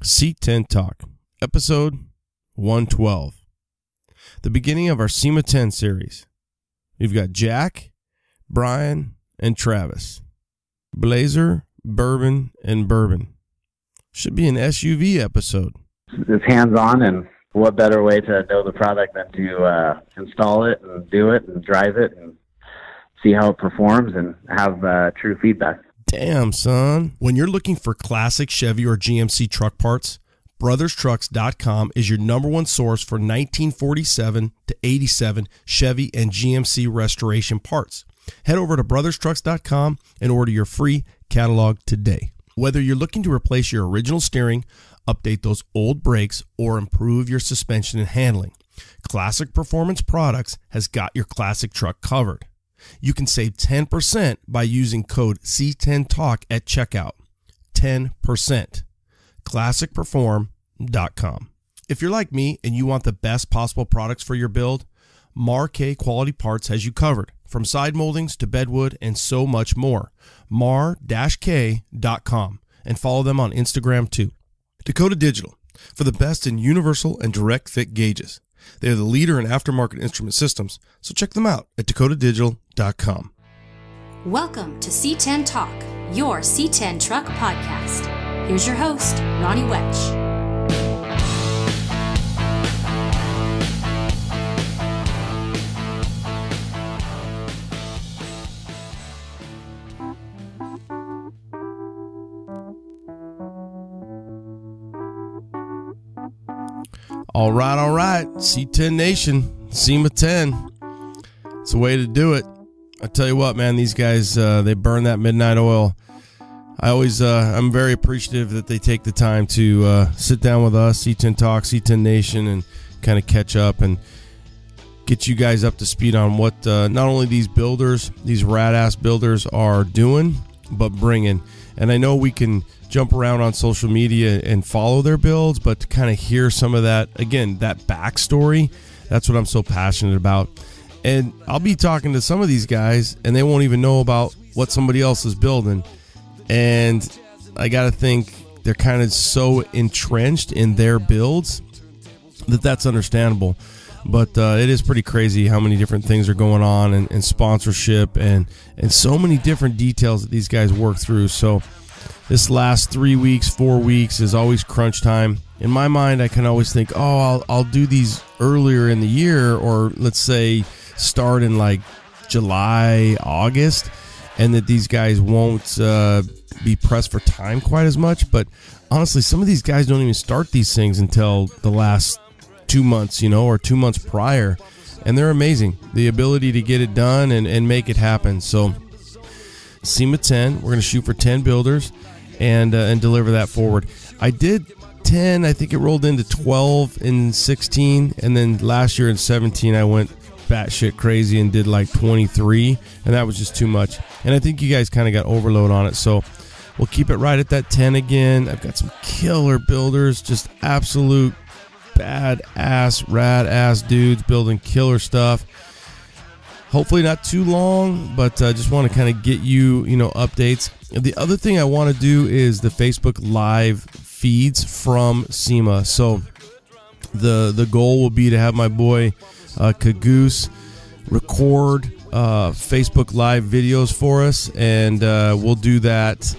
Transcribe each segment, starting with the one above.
C10 Talk, episode 112. The beginning of our SEMA 10 series. We've got Jack, Brian, and Travis. Blazer, Bourbon, and Bourbon. Should be an SUV episode. It's hands-on, and what better way to know the product than to install it and do it and drive it and see how it performs and have true feedback. Damn, son. When you're looking for classic Chevy or GMC truck parts, brotherstrucks.com is your number one source for 1947 to 87 Chevy and GMC restoration parts. Head over to brotherstrucks.com and order your free catalog today. Whether you're looking to replace your original steering, update those old brakes, or improve your suspension and handling, Classic Performance Products has got your classic truck covered. You can save 10% by using code C10 Talk at checkout. 10%. ClassicPerform.com. If you're like me and you want the best possible products for your build, Mar-K Quality Parts has you covered. From side moldings to bedwood and so much more. Mar-K.com, and follow them on Instagram too. Dakota Digital, for the best in universal and direct fit gauges. They are the leader in aftermarket instrument systems, so check them out at dakotadigital.com. Welcome to C10 Talk, your C10 Truck podcast. Here's your host, Ronnie Wetch. All right. C10 Nation, SEMA 10. It's a way to do it. I tell you what, man, these guys, they burn that midnight oil. I'm very appreciative that they take the time to sit down with us, C10 Talk, C10 Nation, and kind of catch up and get you guys up to speed on what not only these builders, these rad-ass builders are doing, but bringing. And I know we can jump around on social media and follow their builds, but to kind of hear some of that, again, that backstory, that's what I'm so passionate about. And I'll be talking to some of these guys, and they won't even know about what somebody else is building. And I got to think they're kind of so entrenched in their builds that that's understandable. But it is pretty crazy how many different things are going on, and sponsorship and so many different details that these guys work through. So this last 3 weeks, 4 weeks is always crunch time. In my mind, I can always think, I'll do these earlier in the year, or let's say start in like July, August, and that these guys won't be pressed for time quite as much. But honestly, some of these guys don't even start these things until the last 2 months, or 2 months prior. And they're amazing. The ability to get it done and make it happen. So SEMA 10, we're going to shoot for 10 builders and deliver that forward. I did 10, I think it rolled into 12 in 16, and then last year in 17 I went batshit crazy and did like 23, and that was just too much. And I think you guys kind of got overload on it, so we'll keep it right at that 10 again. I've got some killer builders, just absolute badass, rad-ass dudes building killer stuff. Hopefully not too long, but I just want to kind of get you, updates. The other thing I want to do is the Facebook Live feeds from SEMA. So the goal will be to have my boy Cagoose record Facebook Live videos for us, and we'll do that,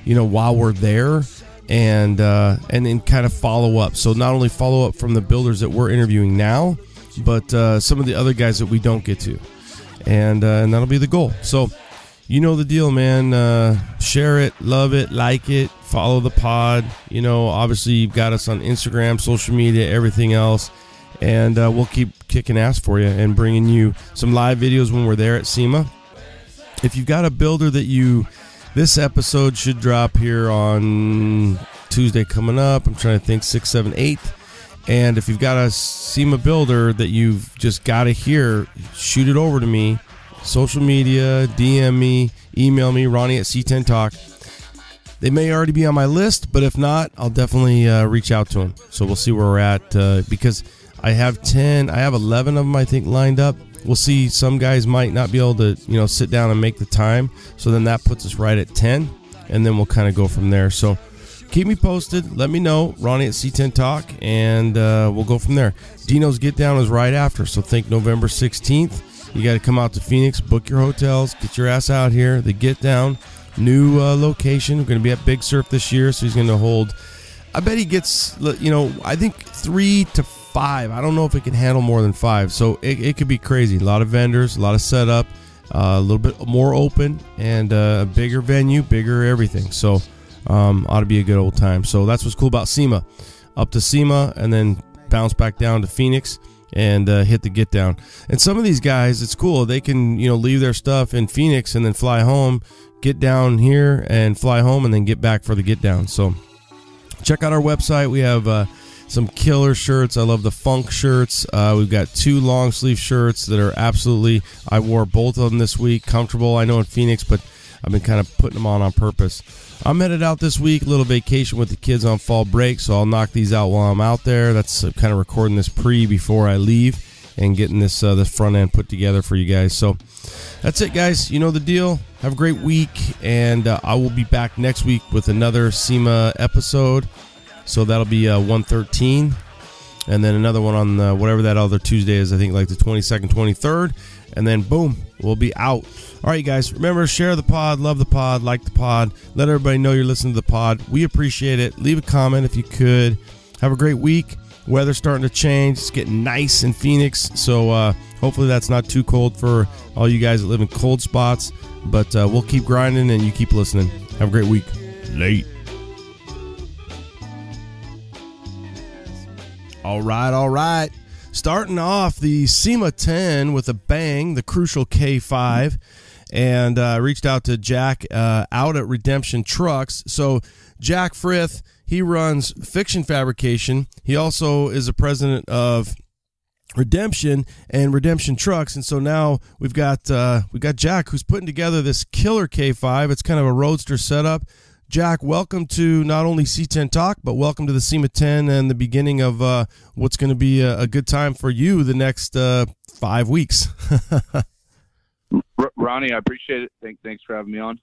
while we're there, and then kind of follow up. So not only follow up from the builders that we're interviewing now, but some of the other guys that we don't get to. And that'll be the goal. So you know the deal, man. Share it, love it, like it, follow the pod. Obviously you've got us on Instagram, social media, everything else. And we'll keep kicking ass for you and bringing you some live videos when we're there at SEMA. If you've got a builder that this episode should drop here on Tuesday coming up. I'm trying to think, 6th, 7th, 8th. And if you've got a SEMA builder that you've just got to hear, shoot it over to me. Social media, DM me, email me, Ronnie at C10 Talk. They may already be on my list, but if not, I'll definitely reach out to them. So we'll see where we're at, because I have 11 of them, I think, lined up. We'll see. Some guys might not be able to, sit down and make the time. So then that puts us right at 10, and then we'll kind of go from there. So keep me posted. Let me know, Ronnie at C10 Talk, and we'll go from there. Dino's Get Down is right after, so think November 16th. You got to come out to Phoenix, book your hotels, get your ass out here. The Get Down, new location. We're going to be at Big Surf this year, so he's going to hold, I bet he gets, I think 3 to 5. I don't know if it can handle more than 5, so it could be crazy. A lot of vendors, a lot of setup, a little bit more open, and a bigger venue, bigger everything. So ought to be a good old time. So that's what's cool about SEMA. Up to SEMA and then bounce back down to Phoenix and hit the Get Down. And some of these guys, it's cool. They can leave their stuff in Phoenix and then fly home, get down here and fly home, and then get back for the Get Down. So check out our website. We have some killer shirts. I love the funk shirts. We've got 2 long sleeve shirts that are absolutely, I wore both of them this week, comfortable. I know in Phoenix, but I've been kind of putting them on purpose. I'm headed out this week, a little vacation with the kids on fall break, so I'll knock these out while I'm out there. That's kind of recording this before I leave and getting this front end put together for you guys. So that's it, guys. You know the deal. Have a great week, and I will be back next week with another SEMA episode. So that'll be 113, and then another one on whatever that other Tuesday is, I think like the 22nd, 23rd, and then boom, we'll be out. All right, guys, remember, share the pod, love the pod, like the pod, let everybody know you're listening to the pod. We appreciate it. Leave a comment if you could. Have a great week. Weather's starting to change. It's getting nice in Phoenix, so hopefully that's not too cold for all you guys that live in cold spots, but we'll keep grinding and you keep listening. Have a great week. Late. All right. Starting off the SEMA 10 with a bang, the crucial K5, and reached out to Jack out at Redemption Trucks. So Jack Frith, he runs Fiction Fabrication. He also is the president of Redemption and Redemption Trucks, and so now we've got Jack, who's putting together this killer K5. It's kind of a roadster setup. Jack, welcome to not only C10 Talk, but welcome to the SEMA 10 and the beginning of what's going to be a good time for you the next 5 weeks. Ronnie, I appreciate it. Thanks for having me on.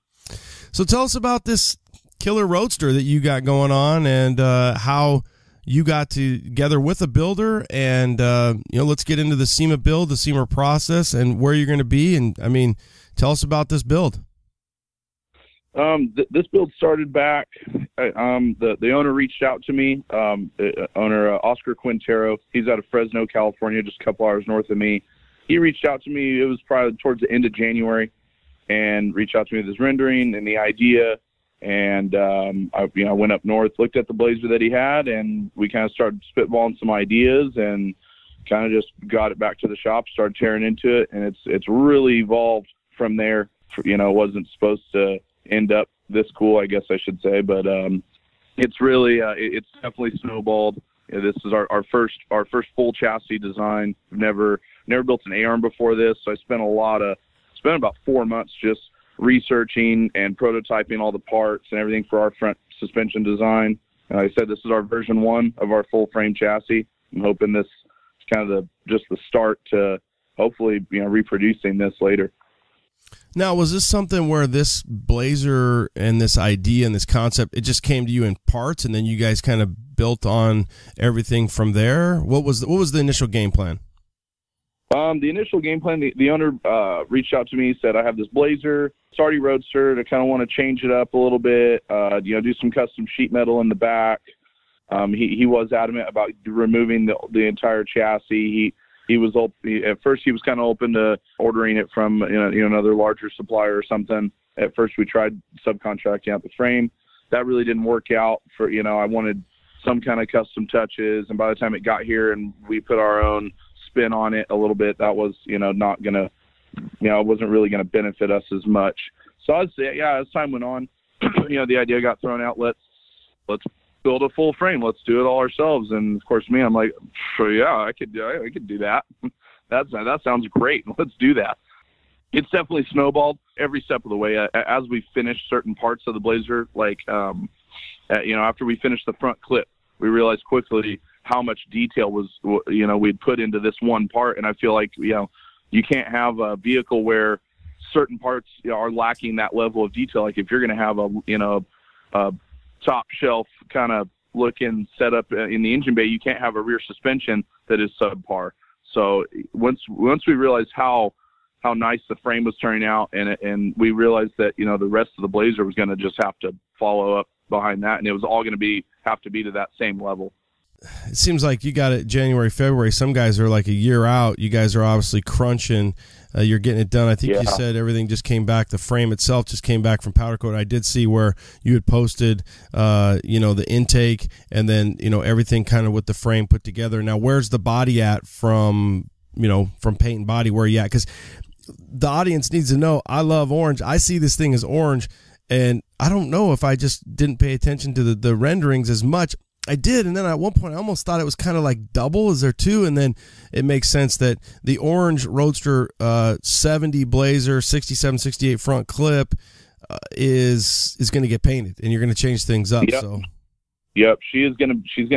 So tell us about this killer roadster that you got going on and how you got together with a builder, and let's get into the SEMA build, the SEMA process, and where you're going to be. And I mean, tell us about this build. This build started back. The owner reached out to me. Owner Oscar Quintero. He's out of Fresno, California, just a couple hours north of me. He reached out to me. It was probably towards the end of January, and reached out to me with his rendering and the idea. And I went up north, looked at the Blazer that he had, and we kind of started spitballing some ideas, and kind of just got it back to the shop, started tearing into it, and it's really evolved from there. It wasn't supposed to end up this cool, I guess I should say, but it's really it's definitely snowballed. This is our first full chassis design. We've never built an A-arm before this, so I spent about 4 months just researching and prototyping all the parts and everything for our front suspension design. And like I said, this is our version 1 of our full frame chassis. I'm hoping this is kind of just the start to hopefully reproducing this later. Now, was this something where this Blazer and this idea and this concept, it just came to you in parts, and then you guys kind of built on everything from there? What was the initial game plan? The initial game plan, the owner reached out to me, said, I have this Blazer, Sardi Roadster, I kind of want to change it up a little bit, do some custom sheet metal in the back. He was adamant about removing the entire chassis. He was at first he was kind of open to ordering it from another larger supplier or something. At first we tried subcontracting out the frame. That really didn't work out. I wanted some kind of custom touches, and by the time it got here and we put our own spin on it a little bit, that was not gonna it wasn't really gonna benefit us as much. So I'd say, as time went on, the idea got thrown out. Let's build a full frame. Let's do it all ourselves. And of course, I'm like, sure, yeah, I could do that. That sounds great. Let's do that. It's definitely snowballed every step of the way. As we finished certain parts of the Blazer, after we finished the front clip, we realized quickly how much detail we'd put into this one part. And I feel like, you can't have a vehicle where certain parts are lacking that level of detail. Like if you're going to have a top shelf kind of looking setup in the engine bay, you can't have a rear suspension that is subpar. So once we realized how nice the frame was turning out, and we realized that, you know, the rest of the Blazer was going to just have to follow up behind that, and it was all going to have to be to that same level. It seems like you got it January, February. Some guys are like a year out. You guys are obviously crunching. You're getting it done. I think you said everything just came back. The frame itself just came back from powder coat. I did see where you had posted, you know, the intake and then, you know, everything kind of with the frame put together. Now, where's the body at from paint and body? Where are you at? Because the audience needs to know I love orange. I see this thing as orange, and I don't know if I just didn't pay attention to the renderings as much. I did, and then at one point I almost thought it was kind of like double. Is there two? And then it makes sense that the orange Roadster 70 Blazer 67, 68 front clip is going to get painted, and you're going to change things up. Yep, she's gonna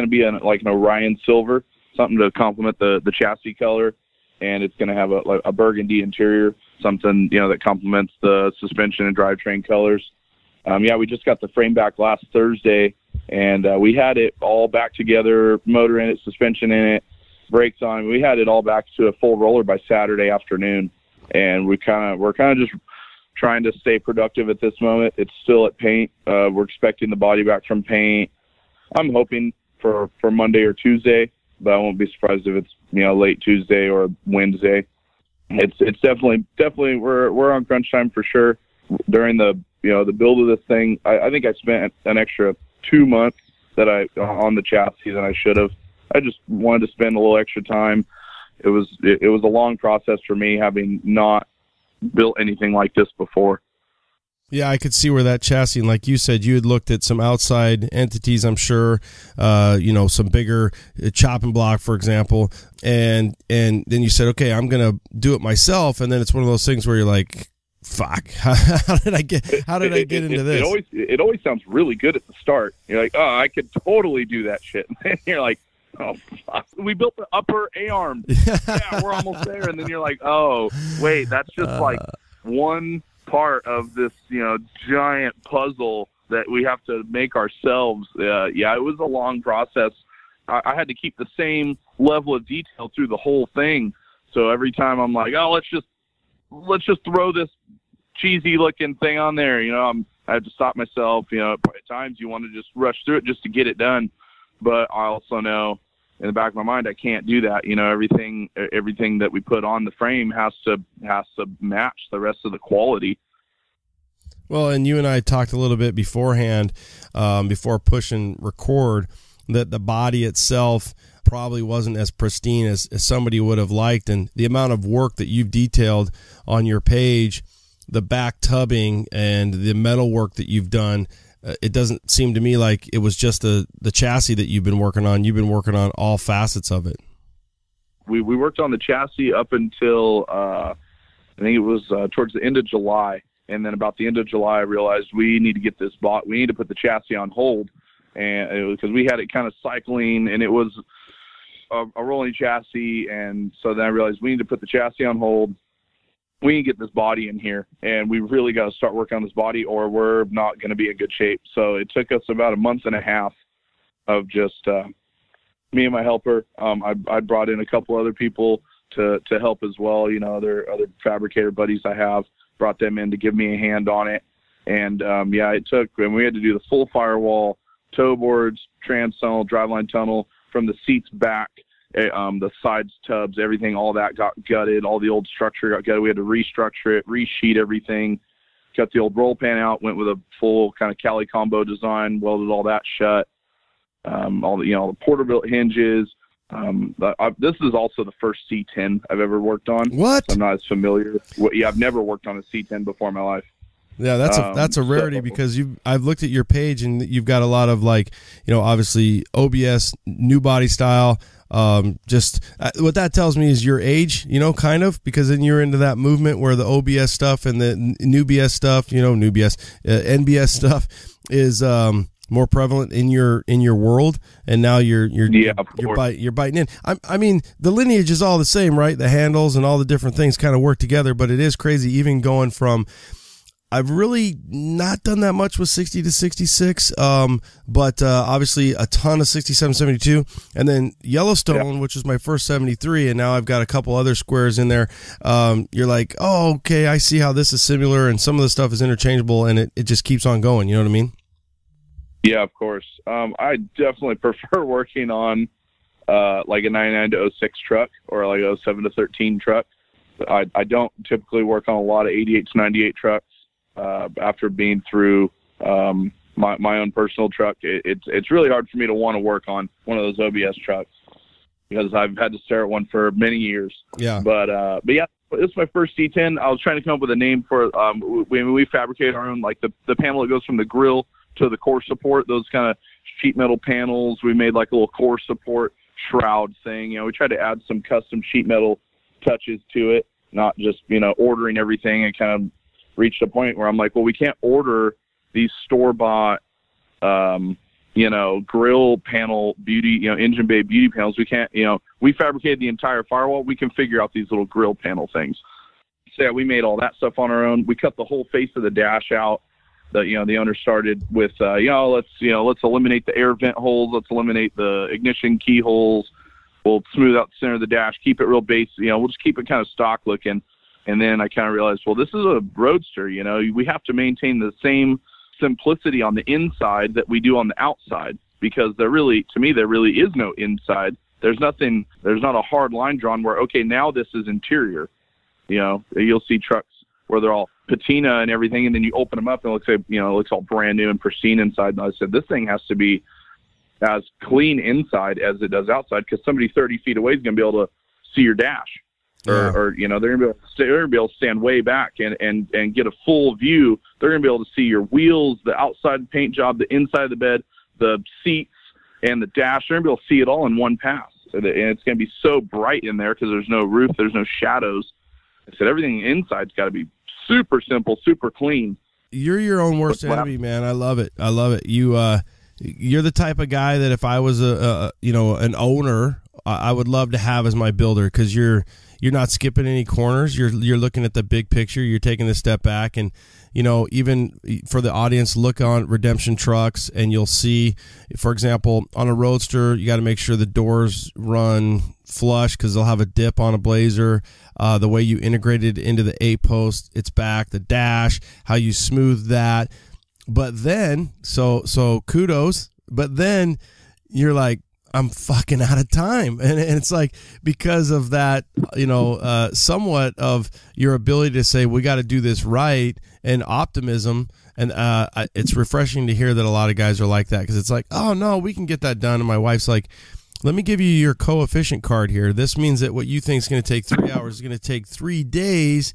be like an Orion silver, something to complement the chassis color, and it's going to have a burgundy interior, something, you know, that complements the suspension and drivetrain colors. We just got the frame back last Thursday, and we had it all back together, motor in it, suspension in it, brakes on. We had it all back to a full roller by Saturday afternoon, and we're kind of just trying to stay productive at this moment. It's still at paint. We're expecting the body back from paint. I'm hoping for Monday or Tuesday, but I won't be surprised if it's, you know, late Tuesday or Wednesday. It's definitely we're on crunch time for sure. During the build of this thing, I think I spent an extra 2 months on the chassis than I should have. I just wanted to spend a little extra time. It was a long process for me, having not built anything like this before. Yeah, I could see where that chassis, and like you said, you had looked at some outside entities, I'm sure, some bigger chopping block, for example, and then you said, okay, I'm going to do it myself, and then it's one of those things where you're like, fuck, how did I get into this? It always sounds really good at the start. You're like, oh, I could totally do that shit. And then you're like, oh, fuck. We built the upper A-arm. Yeah, we're almost there. And then you're like, oh, wait, that's just like one part of this, you know, giant puzzle that we have to make ourselves. It was a long process. I had to keep the same level of detail through the whole thing. So every time I'm like, oh, let's just throw this cheesy looking thing on there. You know, I have to stop myself. You know, at times you want to just rush through it just to get it done. But I also know in the back of my mind, I can't do that. You know, everything that we put on the frame has to match the rest of the quality. Well, and you and I talked a little bit beforehand, before pushing record, that the body itself probably wasn't as pristine as somebody would have liked, and the amount of work that you've detailed on your page, the back tubbing and the metal work that you've done, it doesn't seem to me like it was just the chassis that you've been working on. You've been working on all facets of it. We worked on the chassis up until I think it was towards the end of July, and then about the end of July I realized we need to get this bought. We need to put the chassis on hold, and because we had it kind of cycling, and it was a rolling chassis, and so then I realized we need to put the chassis on hold. We need to get this body in here, and we really got to start working on this body or we're not going to be in good shape. So it took us about a month and a half of just me and my helper. I brought in a couple other people to help as well. You know, other fabricator buddies I have, brought them in to give me a hand on it. And it took, and we had to do the full firewall, toe boards, trans tunnel, driveline tunnel, from the seats back, the sides tubs, everything, all that got gutted. All the old structure got gutted. We had to restructure it, resheet everything, cut the old roll pan out, went with a full kind of Cali combo design, welded all that shut. All the Porterbuilt hinges. This is also the first C10 I've ever worked on. What? So I'm not as familiar. I've never worked on a C10 before in my life. Yeah, that's a rarity, because I've looked at your page and you've got a lot of obviously OBS, new body style. Just what that tells me is your age, kind of, because then you're into that movement where the OBS stuff and the new BS stuff, NBS stuff is more prevalent in your world, and now you're biting in. I mean, the lineage is all the same, right? The handles and all the different things kind of work together, but it is crazy, even going from I've really not done that much with 60 to 66, but obviously a ton of 67, 72, and then Yellowstone, which was my first 73, and now I've got a couple other squares in there. You're like, oh, okay, I see how this is similar, and some of the stuff is interchangeable, and it just keeps on going. You know what I mean? Yeah, of course. I definitely prefer working on like a 99 to 06 truck or like a 07 to 13 truck. I don't typically work on a lot of 88 to 98 trucks. After being through my own personal truck, it's really hard for me to want to work on one of those OBS trucks because I've had to stare at one for many years. Yeah. But yeah, this is my first C10. I was trying to come up with a name for we fabricate our own, like the panel that goes from the grill to the core support, those kind of sheet metal panels. We made like a little core support shroud thing. We tried to add some custom sheet metal touches to it, not just, ordering everything, and kind of reached a point where I'm like, well, we can't order these store-bought, grill panel beauty, engine bay beauty panels. We can't, we fabricated the entire firewall. We can figure out these little grill panel things. So yeah, we made all that stuff on our own. We cut the whole face of the dash out. The owner started with, let's eliminate the air vent holes. Let's eliminate the ignition keyholes. We'll smooth out the center of the dash, keep it real base. We'll just keep it kind of stock looking. And then I kind of realized, well, this is a roadster, we have to maintain the same simplicity on the inside that we do on the outside, because to me, there really is no inside. There's not a hard line drawn where, okay, now this is interior. You'll see trucks where they're all patina and everything, and then you open them up and it looks all brand new and pristine inside. And I said, this thing has to be as clean inside as it does outside, because somebody 30 feet away is going to be able to see your dash. Or they're gonna be able to stand way back and get a full view. They're gonna be able to see your wheels, the outside paint job, the inside of the bed, the seats, and the dash. They're gonna be able to see it all in one pass, and it's gonna be so bright in there because there's no roof, there's no shadows. I said everything inside's got to be super simple, super clean. You're your own worst enemy, man. I love it. You're the type of guy that if I was an owner, I would love to have as my builder, because you're not skipping any corners. You're looking at the big picture. You're taking a step back, and even for the audience, look on Redemption trucks, and you'll see, for example, on a Roadster, you got to make sure the doors run flush because they'll have a dip on a Blazer. The way you integrated into the 8-post, its back, the dash, how you smooth that. But then, so kudos. But then you're like, I'm fucking out of time. And it's like, because of that, somewhat of your ability to say, we got to do this right, and optimism. And it's refreshing to hear that a lot of guys are like that, because it's like, oh no, we can get that done. And my wife's like, let me give you your coefficient card here. This means that what you think is going to take 3 hours is going to take 3 days.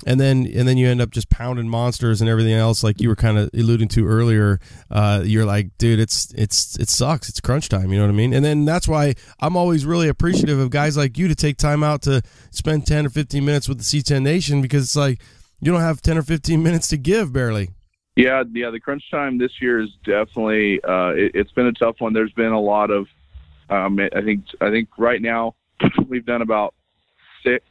And then you end up just pounding monsters and everything else, like you were kind of alluding to earlier. You're like, dude, it sucks. It's crunch time. You know what I mean? And then that's why I'm always really appreciative of guys like you to take time out to spend 10 or 15 minutes with the C10 Nation, because it's like you don't have 10 or 15 minutes to give barely. Yeah. The crunch time this year is definitely it's been a tough one. There's been a lot of I think right now we've done about 6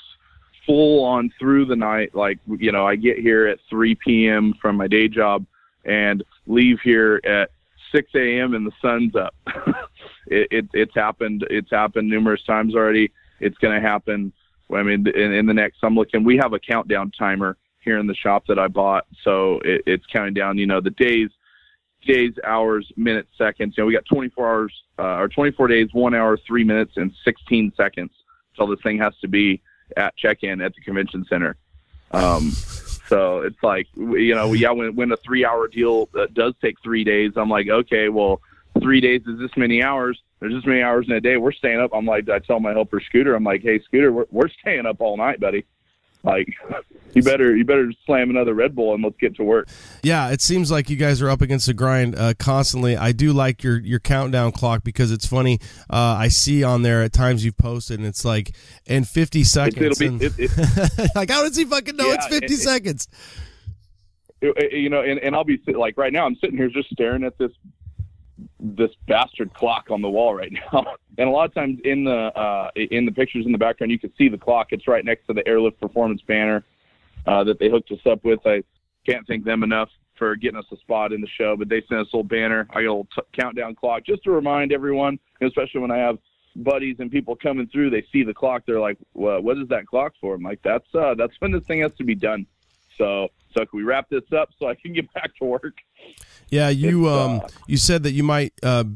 full on through the night. Like, I get here at 3 p.m. from my day job and leave here at 6 a.m. and the sun's up. It's happened numerous times already. It's going to happen. I mean, in the next, we have a countdown timer here in the shop that I bought. So it's counting down, the days, hours, minutes, seconds. We got 24 hours, or 24 days, 1 hour, 3 minutes, and 16 seconds till this thing has to be at check-in at the convention center. So it's like, when a 3-hour deal does take 3 days, I'm like, okay, well, 3 days is this many hours. There's this many hours in a day. We're staying up. I'm like, I tell my helper Scooter, I'm like, hey, Scooter, we're staying up all night, buddy. Like, you better slam another Red Bull and let's get to work. Yeah, it seems like you guys are up against the grind constantly. I do like your countdown clock, because it's funny. I see on there at times you've posted, and it's like, in 50 seconds. Like, how does he fucking know it's 50 seconds? And I'll be like, right now I'm sitting here just staring at this bastard clock on the wall right now. And a lot of times in the pictures in the background, you can see the clock. It's right next to the Airlift Performance banner that they hooked us up with. I can't thank them enough for getting us a spot in the show. But they sent us a little banner. I got a little countdown clock just to remind everyone, especially when I have buddies and people coming through, they see the clock. They're like, well, what is that clock for? I'm like, that's when this thing has to be done. So can we wrap this up so I can get back to work? Yeah, you said that you might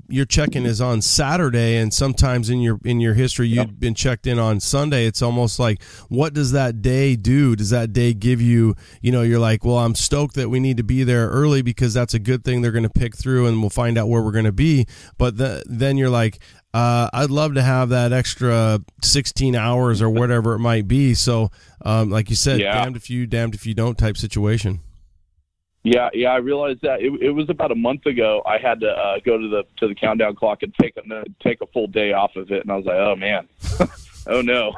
your check-in is on Saturday, and sometimes in your history you've been checked in on Sunday. It's almost like, what does that day do? Does that day give you, you're like, well, I'm stoked that we need to be there early because that's a good thing they're going to pick through, and we'll find out where we're going to be. But then you're like, I'd love to have that extra 16 hours or whatever it might be. So, like you said, damned if you don't type situation. Yeah, I realized that it was about a month ago. I had to go to the countdown clock and take a full day off of it, and I was like, oh man, oh no,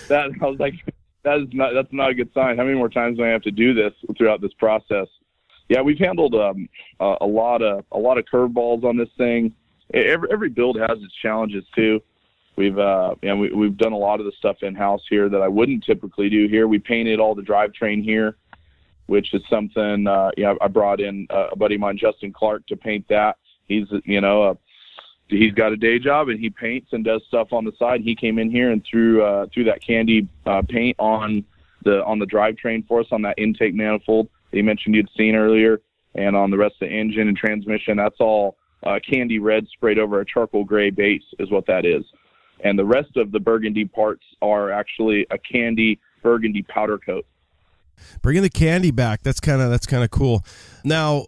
that's not a good sign. How many more times do I have to do this throughout this process? Yeah, we've handled a lot of curveballs on this thing. Every build has its challenges too. We've done a lot of the stuff in house here that I wouldn't typically do here. We painted all the drivetrain here, which is something, I brought in a buddy of mine, Justin Clark, to paint that. He's he's got a day job and he paints and does stuff on the side. He came in here and threw that candy paint on the drivetrain for us on that intake manifold that you mentioned you'd seen earlier, and on the rest of the engine and transmission. That's all candy red sprayed over a charcoal gray base is what that is. And the rest of the burgundy parts are actually a candy burgundy powder coat. Bringing the candy back, that's kind of cool. Now,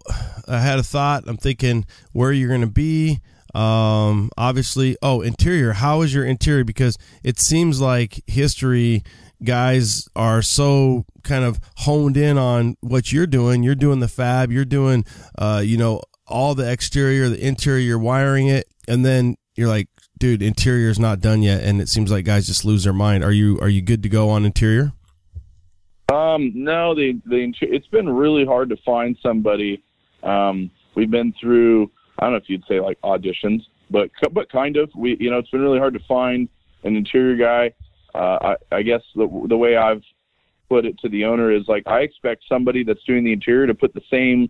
I had a thought. I'm thinking where you're going to be. Obviously, interior. How is your interior? Because it seems like history guys are so kind of honed in on what you're doing. You're doing the fab. You're doing, all the exterior, the interior. You're wiring it, and then you're like, dude, interior's not done yet. And it seems like guys just lose their mind. Are you good to go on interior? No, it's been really hard to find somebody. We've been through, I don't know if you'd say like auditions, but kind of, it's been really hard to find an interior guy. I guess the way I've put it to the owner is like, I expect somebody that's doing the interior to put the same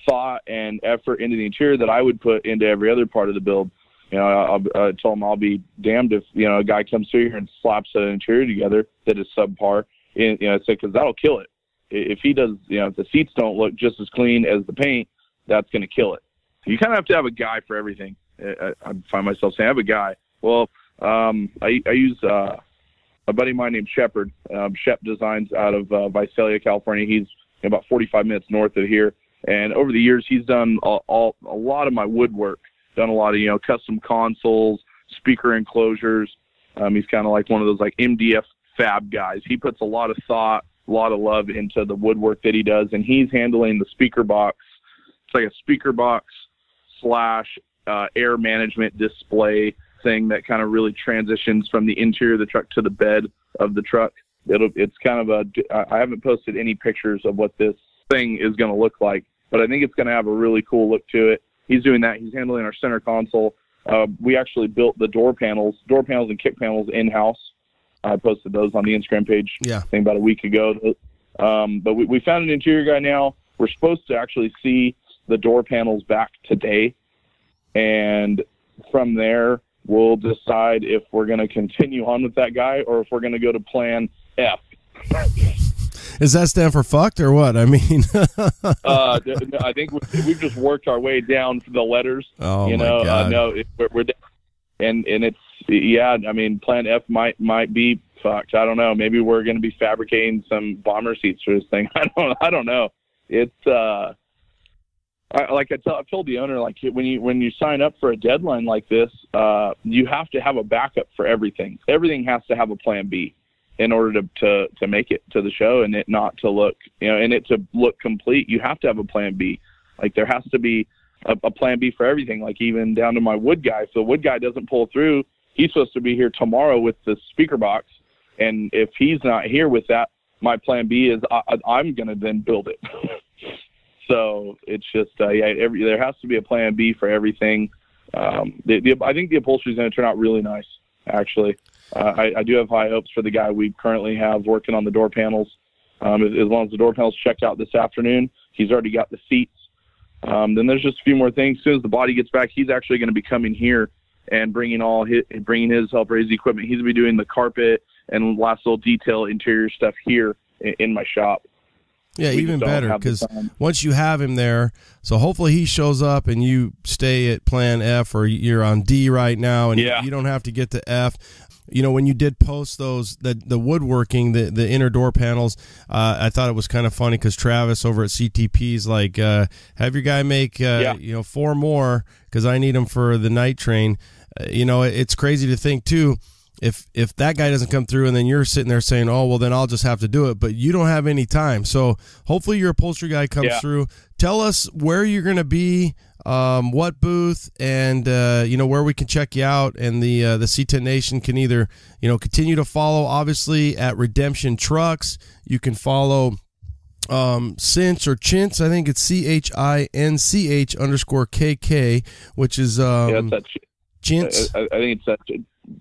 thought and effort into the interior that I would put into every other part of the build. I told him I'll be damned if, a guy comes through here and slaps an interior together that is subpar. Because that'll kill it. If he does, if the seats don't look just as clean as the paint, that's going to kill it. So you kind of have to have a guy for everything. I find myself saying, I have a guy. Well, I use a buddy of mine named Shepard. Shep Designs out of Visalia, California. He's about 45 minutes north of here. And over the years, he's done a lot of my woodwork, done a lot of, custom consoles, speaker enclosures. He's kind of like one of those like MDF fab guys. He puts a lot of thought, a lot of love into the woodwork that he does, and he's handling the speaker box. It's like a speaker box / air management display thing that kind of really transitions from the interior of the truck to the bed of the truck. It's kind of I haven't posted any pictures of what this thing is going to look like, but I think it's going to have a really cool look to it. He's doing that. He's handling our center console. We actually built the door panels and kick panels in-house. I posted those on the Instagram page, I think about a week ago. But we found an interior guy now. We're supposed to actually see the door panels back today. And from there, we'll decide if we're going to continue on with that guy or if we're going to go to plan F. Does that stand for fucked or what? I mean, I think we've just worked our way down the letters. Oh, my God. No, we're and it's, I mean, plan F might be fucked. I don't know. Maybe we're going to be fabricating some bomber seats for this thing. I don't know. It's I've told the owner, like when you sign up for a deadline like this, you have to have a backup for everything. Everything has to have a plan B in order to make it to the show and it not to look, and it to look complete. You have to have a plan B. Like there has to be a plan B for everything. Like even down to my wood guy. If the wood guy doesn't pull through, he's supposed to be here tomorrow with the speaker box. And if he's not here with that, my plan B is I'm going to then build it. So it's just, there has to be a plan B for everything. I think the upholstery is going to turn out really nice, actually. I do have high hopes for the guy we currently have working on the door panels. As long as the door panel's checked out this afternoon, he's already got the seats. Then there's just a few more things. As soon as the body gets back, he's actually going to be coming here and bringing his help raise equipment. He's going to be doing the carpet and last little detail interior stuff here in my shop. Yeah, even better, because once you have him there, so hopefully he shows up and you stay at plan F, or you're on D right now, and you don't have to get to F. You know, when you did post those, the woodworking, the inner door panels, I thought it was kind of funny because Travis over at CTP is like, have your guy make 4 more because I need them for the night train. It's crazy to think too. If that guy doesn't come through and then you're sitting there saying, oh, well, then I'll just have to do it. But you don't have any time. So hopefully your upholstery guy comes through. Tell us where you're going to be, what booth, and, where we can check you out. And the C10 Nation can either, continue to follow, obviously, at Redemption Trucks. You can follow Cinch or Chintz. I think it's CHINCH_KK, which is that's Chintz. I think it's that.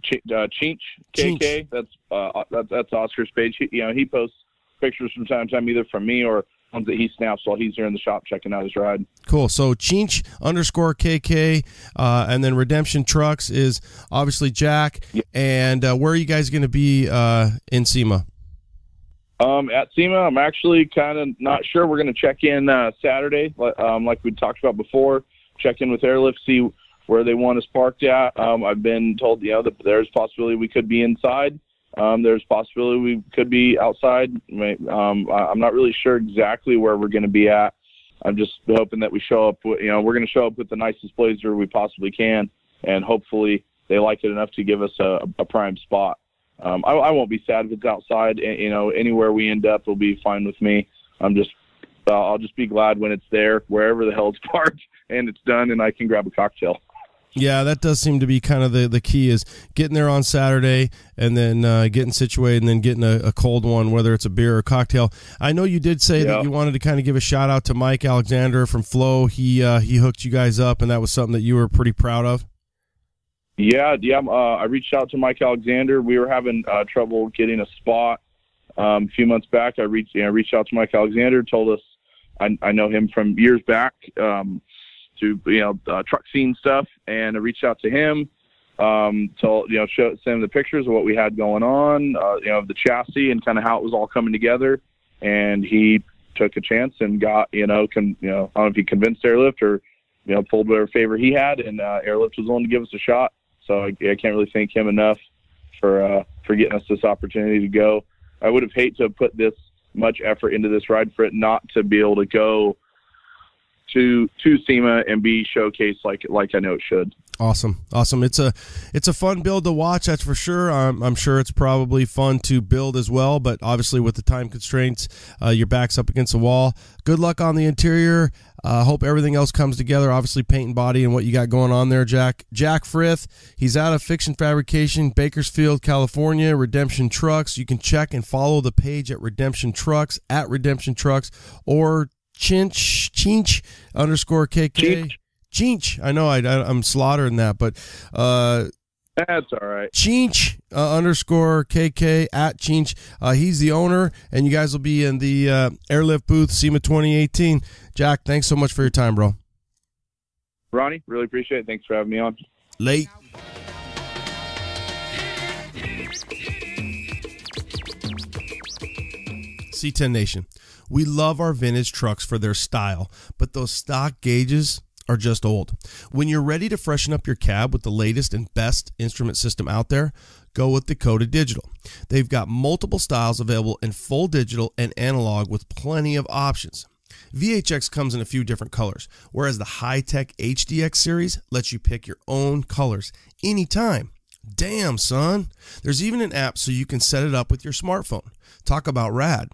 Chinch KK. That's Oscar's page. He posts pictures from time to time, either from me or ones that he snaps while he's here in the shop checking out his ride. Cool. So Chinch_KK, and then Redemption Trucks is obviously Jack. Yep. And where are you guys going to be in SEMA? At SEMA, I'm actually kind of not sure. We're going to check in Saturday, like we talked about before. Check in with Airlift, see where they want us parked at. I've been told, that there's possibility we could be inside. There's possibility we could be outside. I'm not really sure exactly where we're going to be at. I'm just hoping that we show up. We're going to show up with the nicest blazer we possibly can, and hopefully they like it enough to give us a prime spot. I won't be sad if it's outside. Anywhere we end up will be fine with me. I'll just be glad when it's there, wherever the hell it's parked, and it's done, and I can grab a cocktail. Yeah, that does seem to be kind of the key, is getting there on Saturday and then getting situated and then getting a cold one, whether it's a beer or a cocktail. I know you did say that you wanted to kind of give a shout out to Mike Alexander from Flow. He hooked you guys up, and that was something that you were pretty proud of. Yeah. I reached out to Mike Alexander. We were having trouble getting a spot a few months back. I reached out to Mike Alexander, told us I know him from years back. To truck scene stuff, and I reached out to him, send him the pictures of what we had going on, the chassis and kind of how it was all coming together, and he took a chance and got I don't know if he convinced Airlift or pulled whatever favor he had, and Airlift was willing to give us a shot. So I can't really thank him enough for getting us this opportunity to go. I would have hated to have put this much effort into this ride for it not to be able to go to SEMA and be showcased like I know it should. Awesome. It's a fun build to watch, that's for sure. I'm sure it's probably fun to build as well, but obviously with the time constraints, your back's up against the wall. Good luck on the interior. Hope everything else comes together. Obviously paint and body and what you got going on there, Jack. Jack Frith, he's out of Fiction Fabrication, Bakersfield, California. Redemption Trucks. You can check and follow the page at Redemption Trucks, or Chinch_KK. Chinch. I know I'm slaughtering that, but that's all right. Chinch_KK at Chinch. He's the owner, and you guys will be in the Airlift booth, SEMA 2018. Jack, thanks so much for your time, bro. Ronnie, really appreciate it. Thanks for having me on. Late. C10 Nation. We love our vintage trucks for their style, but those stock gauges are just old. When you're ready to freshen up your cab with the latest and best instrument system out there, go with Dakota Digital. They've got multiple styles available in full digital and analog with plenty of options. VHX comes in a few different colors, whereas the high-tech HDX series lets you pick your own colors anytime. Damn, son. There's even an app so you can set it up with your smartphone. Talk about rad.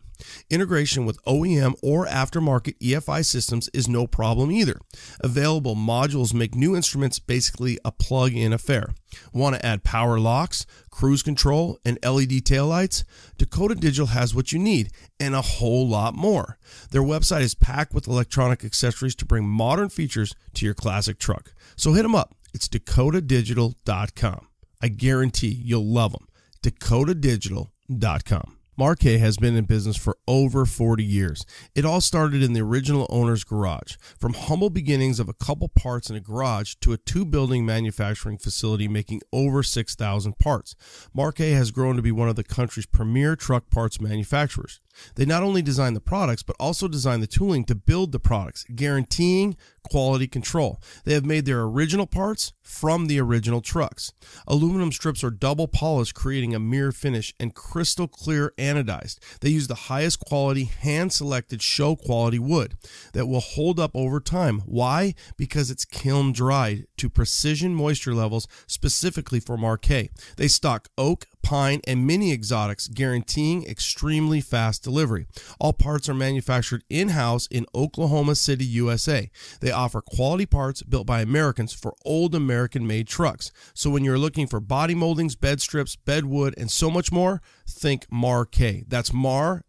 Integration with OEM or aftermarket EFI systems is no problem either. Available modules make new instruments basically a plug-in affair. Want to add power locks, cruise control, and LED taillights? Dakota Digital has what you need and a whole lot more. Their website is packed with electronic accessories to bring modern features to your classic truck. So hit them up. It's dakotadigital.com. I guarantee you'll love them. dakotadigital.com. Marquet has been in business for over 40 years. It all started in the original owner's garage. From humble beginnings of a couple parts in a garage to a 2-building manufacturing facility making over 6,000 parts, Marquet has grown to be one of the country's premier truck parts manufacturers. They not only design the products, but also design the tooling to build the products, guaranteeing quality control. They have made their original parts from the original trucks. Aluminum strips are double polished, creating a mirror finish, and crystal clear anodized. They use the highest quality, hand-selected show quality wood that will hold up over time. Why? Because it's kiln dried to precision moisture levels specifically for Marquet. They stock oak, pine, and mini exotics, guaranteeing extremely fast delivery. All parts are manufactured in-house in Oklahoma City, USA. They offer quality parts built by Americans for old American-made trucks. So when you're looking for body moldings, bed strips, bed wood, and so much more, think Marquet. That's mar-k.com.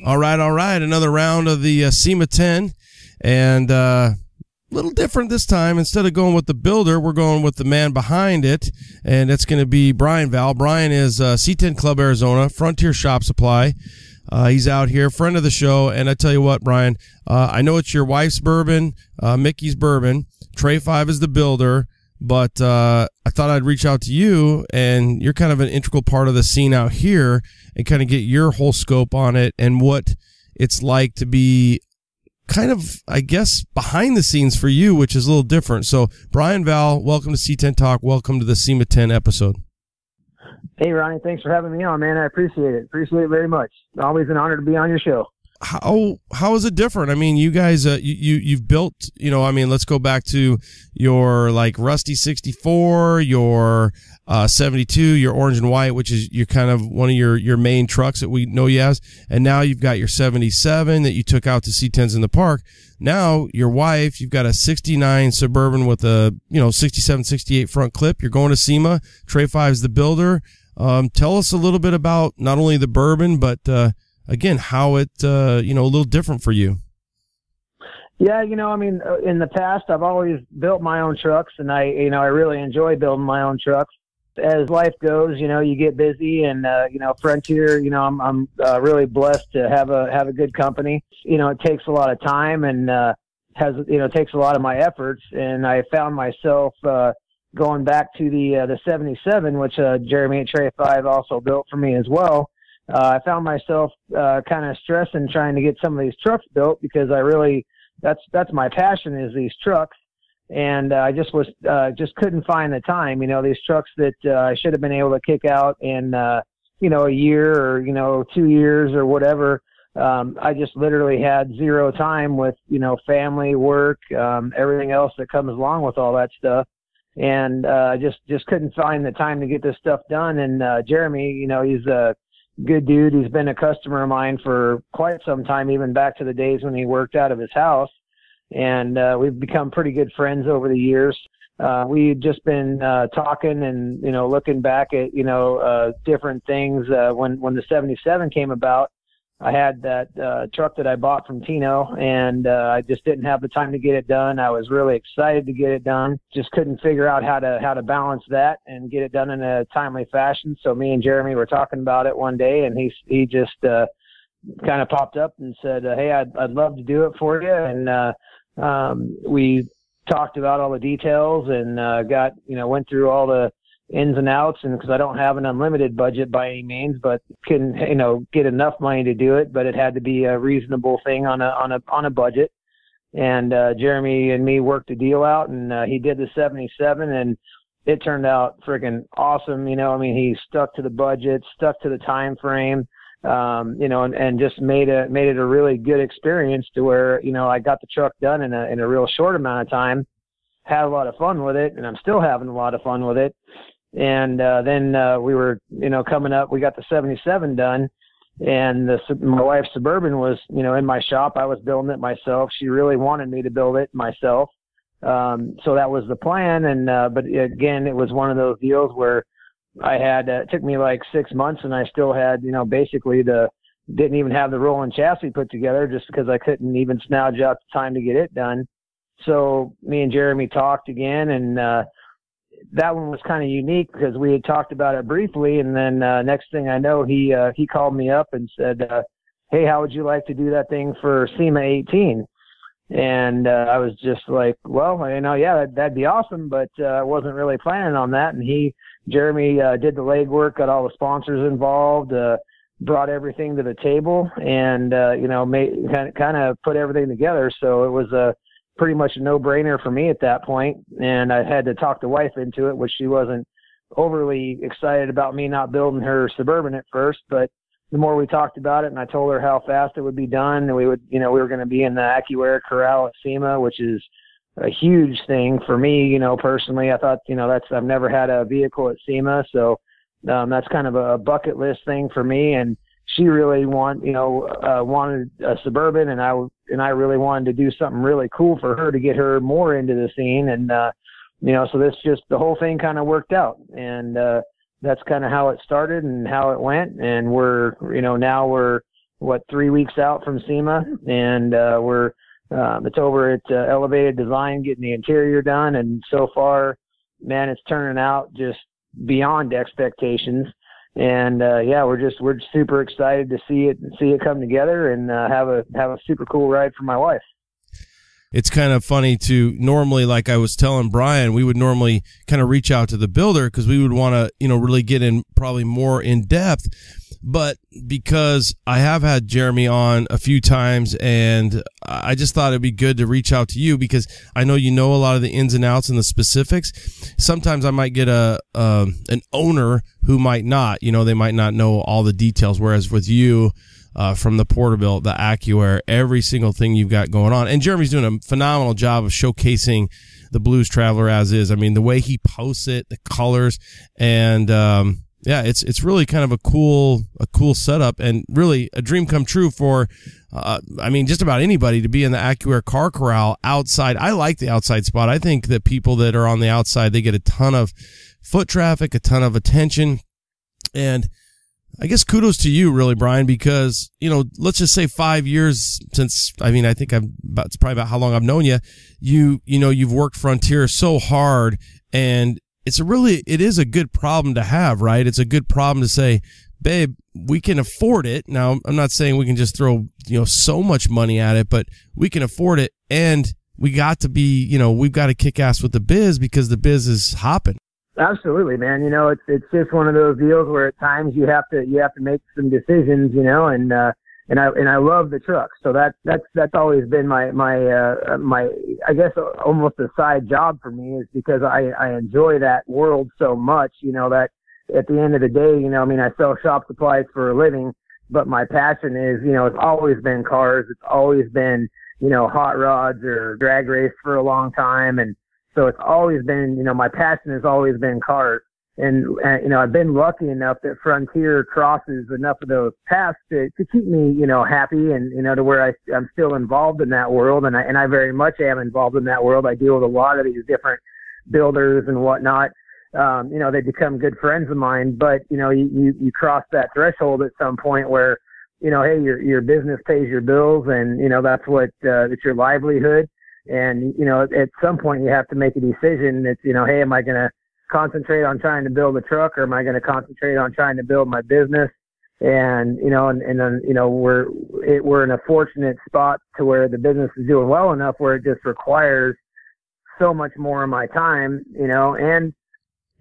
All right. Another round of the SEMA 10. And a little different this time. Instead of going with the builder, we're going with the man behind it, and it's going to be Brian Vowell. Brian is C10 Club Arizona, Frontier Shop Supply. He's out here, friend of the show, and I tell you what, Brian, I know it's your wife's bourbon, Mickey's bourbon. Trey 5 is the builder, but I thought I'd reach out to you, and you're kind of an integral part of the scene out here, and kind of get your whole scope on it and what it's like to be kind of, I guess, behind the scenes for you, which is a little different. So, Brian Vowell, welcome to C10 Talk. Welcome to the SEMA 10 episode. Hey, Ronnie, thanks for having me on, man. I appreciate it. Appreciate it very much. Always an honor to be on your show. How is it different? I mean, you guys, you've built, let's go back to your like Rusty 64, your 72, your orange and white, which is your kind of one of your main trucks that we know you as, and now you've got your 77 that you took out to C10s in the park. Now your wife, you've got a 69 Suburban with a 67, 68 front clip. You're going to SEMA. Trey 5's the builder. Tell us a little bit about not only the bourbon, but again, how it a little different for you. Yeah, in the past I've always built my own trucks, and I really enjoy building my own trucks. As life goes, you get busy, and Frontier, I'm really blessed to have a good company. It takes a lot of time and takes a lot of my efforts, and I found myself going back to the 77, which Jeremy at Trey 5 also built for me as well. I found myself kind of stressing trying to get some of these trucks built, because that's my passion, is these trucks. And I just couldn't find the time, these trucks that I should have been able to kick out in, a year or, 2 years or whatever. I just literally had zero time with, family, work, everything else that comes along with all that stuff. And just couldn't find the time to get this stuff done. And Jeremy, he's a good dude. He's been a customer of mine for quite some time, even back to the days when he worked out of his house. And we've become pretty good friends over the years. We've just been talking and, looking back at, different things. When the 77 came about, I had that truck that I bought from Tino, and I just didn't have the time to get it done. I was really excited to get it done. Just couldn't figure out how to balance that and get it done in a timely fashion. So me and Jeremy were talking about it one day, and he just kind of popped up and said, hey, I'd love to do it for you. And we talked about all the details and went through all the ins and outs, and because I don't have an unlimited budget by any means, but couldn't get enough money to do it, but it had to be a reasonable thing on a budget. And Jeremy and me worked a deal out, and he did the 77, and it turned out freaking awesome. He stuck to the budget, stuck to the time frame, and just made it a really good experience to where I got the truck done in a real short amount of time, had a lot of fun with it, and I'm still having a lot of fun with it. And then we were, coming up, we got the 77 done, and my wife's Suburban was, in my shop. I was building it myself. She really wanted me to build it myself. So that was the plan. And, but again, it was one of those deals where I had, it took me like 6 months, and I still had, basically didn't even have the rolling chassis put together, just because I couldn't even snouge out the time to get it done. So me and Jeremy talked again, and that one was kind of unique because we had talked about it briefly, and then next thing I know, he called me up and said, hey, how would you like to do that thing for SEMA 18? And I was just like, well, yeah, that'd be awesome, but I wasn't really planning on that. And Jeremy did the legwork, got all the sponsors involved, brought everything to the table, and kind of put everything together. So it was pretty much a no-brainer for me at that point. And I had to talk the wife into it, which she wasn't overly excited about me not building her Suburban at first, but the more we talked about it, and I told her how fast it would be done, and we were going to be in the AccuAir Corral at SEMA, which is a huge thing for me, personally. I thought, I've never had a vehicle at SEMA, so that's kind of a bucket list thing for me. And she really wanted a Suburban, and I really wanted to do something really cool for her to get her more into the scene. And, so the whole thing kind of worked out. And, that's kind of how it started and how it went. And now we're 3 weeks out from SEMA, and it's over at Elevated Design getting the interior done. And so far, man, it's turning out just beyond expectations. And we're super excited to see it come together and have a super cool ride for my wife. It's kind of funny to normally, like I was telling Brian, we would normally kind of reach out to the builder because we would want to, really get in probably more in depth. But because I have had Jeremy on a few times, and I just thought it'd be good to reach out to you because I know you know a lot of the ins and outs and the specifics. Sometimes I might get an owner who might not, they might not know all the details, whereas with you, from the Porterbuilt, the AccuAir, every single thing you've got going on. And Jeremy's doing a phenomenal job of showcasing the Blues Traveler as is. I mean, the way he posts it, the colors, and it's really kind of a cool setup, and really a dream come true for just about anybody to be in the AccuAir car corral outside. I like the outside spot. I think that people that are on the outside, they get a ton of foot traffic, a ton of attention, and I guess kudos to you, really, Brian, because, let's just say 5 years since, I think it's probably about how long I've known you. You've worked Frontier so hard, and it is a good problem to have, right? It's a good problem to say, babe, we can afford it. Now, I'm not saying we can just throw, so much money at it, but we can afford it. And we got to be, we've got to kick ass with the biz because the biz is hopping. Absolutely, man. It's just one of those deals where at times you have to make some decisions, and I love the truck. So that's always been my I guess almost a side job for me, is because I enjoy that world so much, that at the end of the day, I sell shop supplies for a living, but my passion is, it's always been cars. It's always been, hot rods or drag race for a long time. And so it's always been, my passion has always been cars. And I've been lucky enough that Frontier crosses enough of those paths to keep me, happy and, to where I'm still involved in that world. And I very much am involved in that world. I deal with a lot of these different builders and whatnot. They become good friends of mine, but, you cross that threshold at some point where, hey, your business pays your bills, and, that's it's your livelihood. And, at some point you have to make a decision that's, hey, am I going to concentrate on trying to build a truck, or am I going to concentrate on trying to build my business? And, we're in a fortunate spot to where the business is doing well enough where it just requires so much more of my time,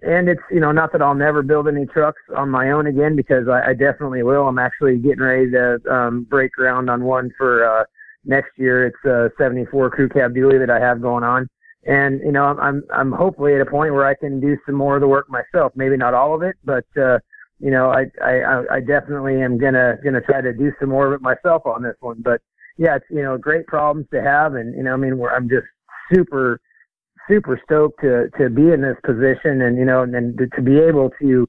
and it's, not that I'll never build any trucks on my own again, because I definitely will. I'm actually getting ready to break ground on one for next year. It's a 74 crew cab dually that I have going on. And, I'm hopefully at a point where I can do some more of the work myself. Maybe not all of it, but, I definitely am gonna try to do some more of it myself on this one. But yeah, it's, great problems to have. And, I'm just super stoked to be in this position, and, and to be able to,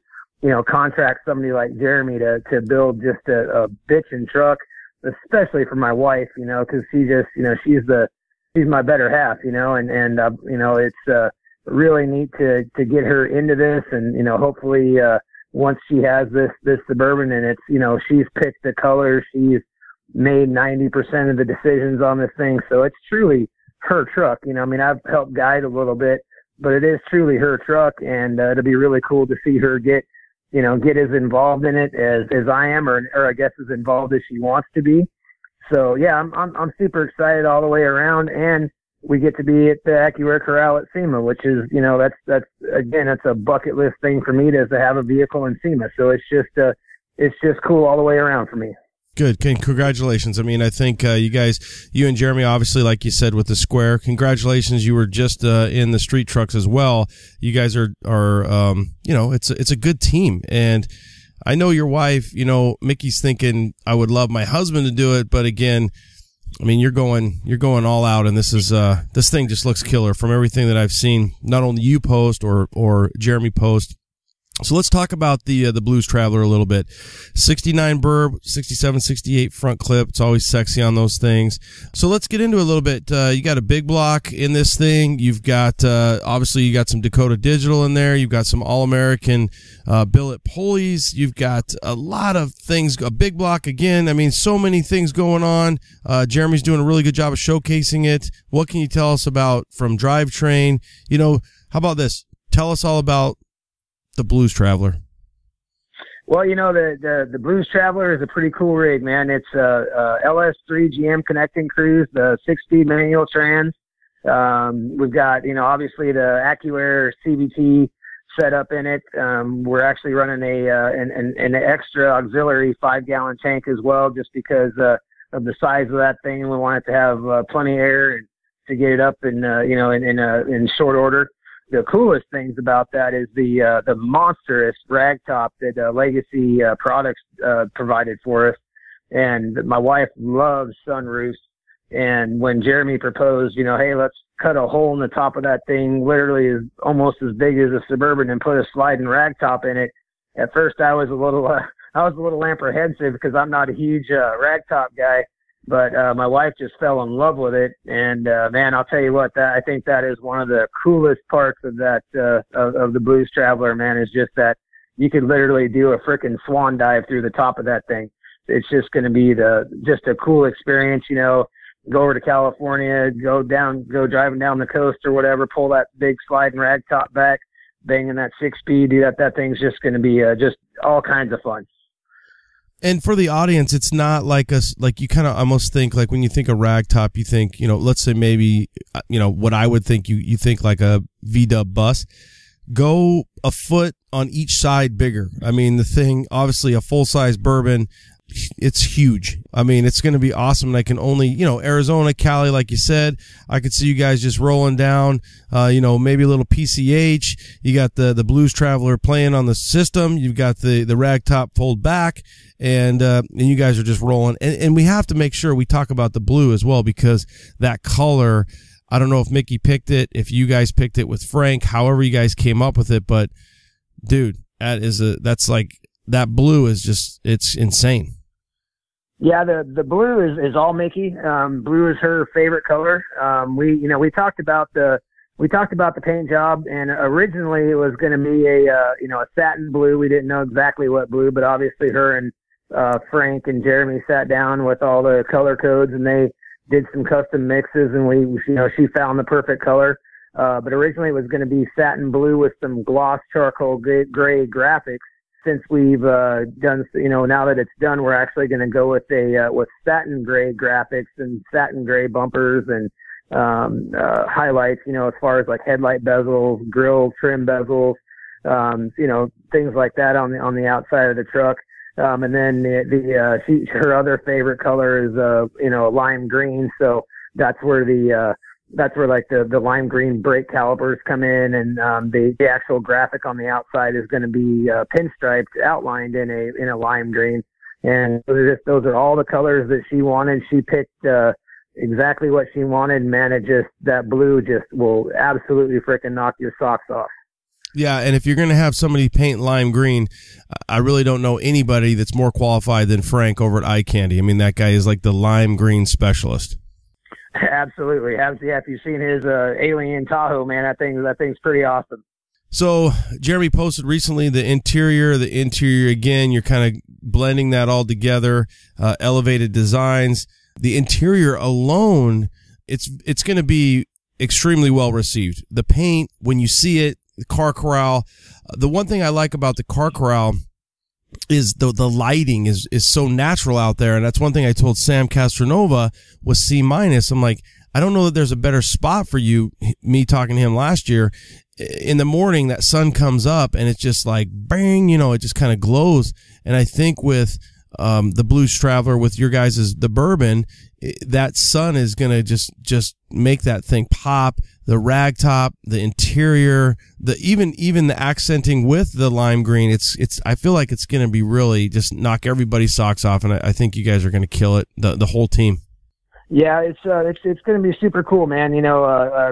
contract somebody like Jeremy to build just a bitchin' truck, especially for my wife, cause she just, she's my better half, it's really neat to get her into this. And, hopefully, once she has this Suburban, and it's, she's picked the color, she's made 90% of the decisions on this thing. So it's truly her truck. You know, I mean, I've helped guide a little bit, but it is truly her truck, and it'll be really cool to see her get as involved in it as I am, or I guess as involved as she wants to be. So yeah, I'm super excited all the way around, and we get to be at the AccuAir Corral at SEMA, which is, you know, that's a bucket list thing for me to have a vehicle in SEMA. So it's just cool all the way around for me. Good. Congratulations. I mean, I think you and Jeremy, obviously, like you said, with the Square, congratulations. You were just in the street trucks as well. You guys are it's a good team. And I know your wife, you know, Mickey's thinking I would love my husband to do it, but again, I mean, you're going all out, and this thing just looks killer from everything that I've seen, not only you post or Jeremy post. So let's talk about the Blues Traveler a little bit. 69 burb, 67, 68 front clip. It's always sexy on those things. So let's get into it a little bit. You got a big block in this thing. You've got, obviously you got some Dakota Digital in there. You've got some All-American, billet pulleys. You've got a lot of things, a big block again. I mean, so many things going on. Jeremy's doing a really good job of showcasing it. What can you tell us about from Drivetrain? You know, how about this? Tell us all about the Blues Traveler. Well, you know, the Blues Traveler is a pretty cool rig, man. It's LS3 GM connecting cruise, the 6-speed manual trans. We've got, you know, obviously the AccuAir CVT set up in it. We're actually running an extra auxiliary 5-gallon tank as well, just because of the size of that thing. We want it to have plenty of air to get it up in short order. The coolest things about that is the monstrous rag top that Legacy Products provided for us. And my wife loves sunroofs. And when Jeremy proposed, you know, hey, let's cut a hole in the top of that thing, literally is almost as big as a Suburban, and put a sliding rag top in it. At first, I was a little apprehensive because I'm not a huge rag top guy. But my wife just fell in love with it, and man, I'll tell you what, I think that is one of the coolest parts of that of the Blues Traveler, man, is just that you could literally do a frickin' swan dive through the top of that thing. It's just going to be just a cool experience, you know. Go over to California, go driving down the coast or whatever, pull that big sliding rag top back, banging that 6-speed, that thing's just going to be just all kinds of fun. And for the audience, it's not like you kind of almost think, like when you think of rag top, you think, you know, let's say maybe, you know, what I would think, you think like a VDub Bus. Go a foot on each side bigger. I mean, the thing, obviously a full-size Bourbon, it's huge. I mean, it's going to be awesome. And I can only, you know, Arizona, Cali, like you said, I could see you guys just rolling down, you know, maybe a little PCH. You got the Blues Traveler playing on the system. You've got the rag top fold back, and you guys are just rolling. And we have to make sure we talk about the blue as well, because that color, I don't know if Mickey picked it, if you guys picked it with Frank, however you guys came up with it, but dude, that blue is just, it's insane. Yeah, the blue is all Mickey. Blue is her favorite color. We talked about the paint job, and originally it was going to be a satin blue. We didn't know exactly what blue, but obviously her and Frank and Jeremy sat down with all the color codes, and they did some custom mixes, and she found the perfect color. But originally it was going to be satin blue with some gloss charcoal gray graphics. Since we've done, now that it's done, we're actually going to go with with satin gray graphics and satin gray bumpers and highlights, as far as like headlight bezels, grille trim bezels, things like that on the outside of the truck. And then her other favorite color is lime green, so that's where the lime green brake calipers come in, and the actual graphic on the outside is going to be pinstriped, outlined in a lime green. And those are all the colors that she wanted. She picked exactly what she wanted. Man, that blue just will absolutely freaking knock your socks off. Yeah, and if you're going to have somebody paint lime green, I really don't know anybody that's more qualified than Frank over at Eye Candy. I mean, that guy is like the lime green specialist. Absolutely. Yeah, if you've seen his Alien Tahoe, man, that thing's pretty awesome. So Jeremy posted recently the interior again, you're kind of blending that all together, elevated designs. The interior alone it's going to be extremely well received. The paint, when you see it, the car corral. The one thing I like about the car corral is the lighting is so natural out there, and that's one thing I told Sam Castronova was C-. I'm like, I don't know that there's a better spot for you. Me talking to him last year, in the morning, that sun comes up and it's just like bang, it just kind of glows. And I think with the Blues Traveler, with your guys' the Bourbon, that sun is gonna just make that thing pop. The rag top, the interior, even the accenting with the lime green, it's I feel like it's gonna be really just knock everybody's socks off, and I think you guys are gonna kill it, the whole team. Yeah, it's going to be super cool, man.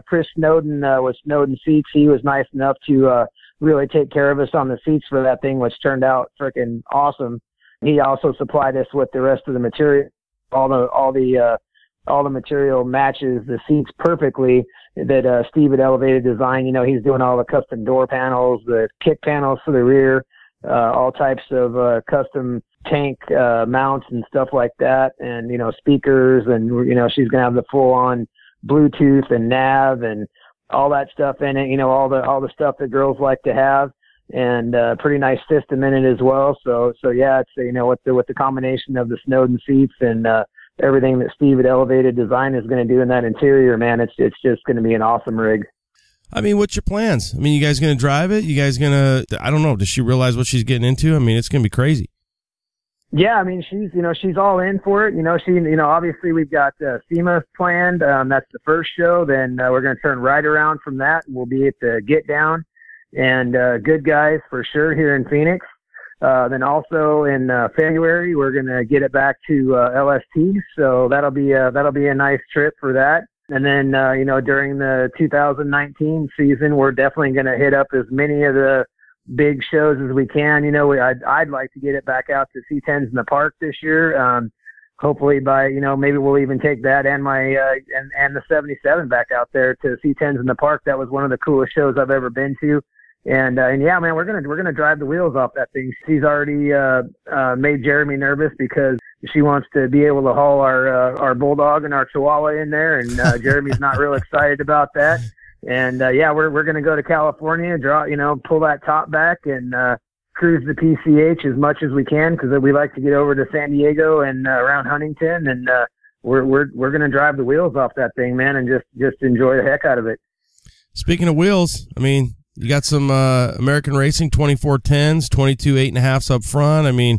Chris Snowden with Snowden Seats, he was nice enough to really take care of us on the seats for that thing, which turned out freaking awesome. He also supplied us with the rest of the material. All the material matches the seats perfectly that Steve at Elevated Design. He's doing all the custom door panels, the kick panels for the rear, all types of custom tank mounts and stuff like that, and speakers, and she's gonna have the full on Bluetooth and nav and all that stuff in it, all the stuff that girls like to have, and pretty nice system in it as well. So yeah, it's with the combination of the Snowden seats and everything that Steve at Elevated Design is going to do in that interior, man, it's just going to be an awesome rig. I mean, what's your plans? I mean, you guys going to drive it? You guys going to, I don't know, does she realize what she's getting into? I mean, it's going to be crazy. Yeah, I mean, she's all in for it. Obviously we've got SEMA planned. That's the first show. Then we're going to turn right around from that, and we'll be at the Get Down and Good Guys for sure here in Phoenix. Then also in February, we're going to get it back to LST. So that'll be a nice trip for that. And then, during the 2019 season, we're definitely going to hit up as many of the big shows as we can. I'd like to get it back out to C10s in the park this year. Hopefully by, maybe we'll even take that and my, and the 77 back out there to C10s in the park. That was one of the coolest shows I've ever been to. And yeah, man, we're going to drive the wheels off that thing. She's already, made Jeremy nervous because she wants to be able to haul our Bulldog and our Chihuahua in there. And, Jeremy's not real excited about that. And, yeah, we're going to go to California, pull that top back and, cruise the PCH as much as we can, because we like to get over to San Diego and, around Huntington. And, we're going to drive the wheels off that thing, man, and just enjoy the heck out of it. Speaking of wheels, I mean, you got some American Racing 2410s, 22 8.5s up front. I mean,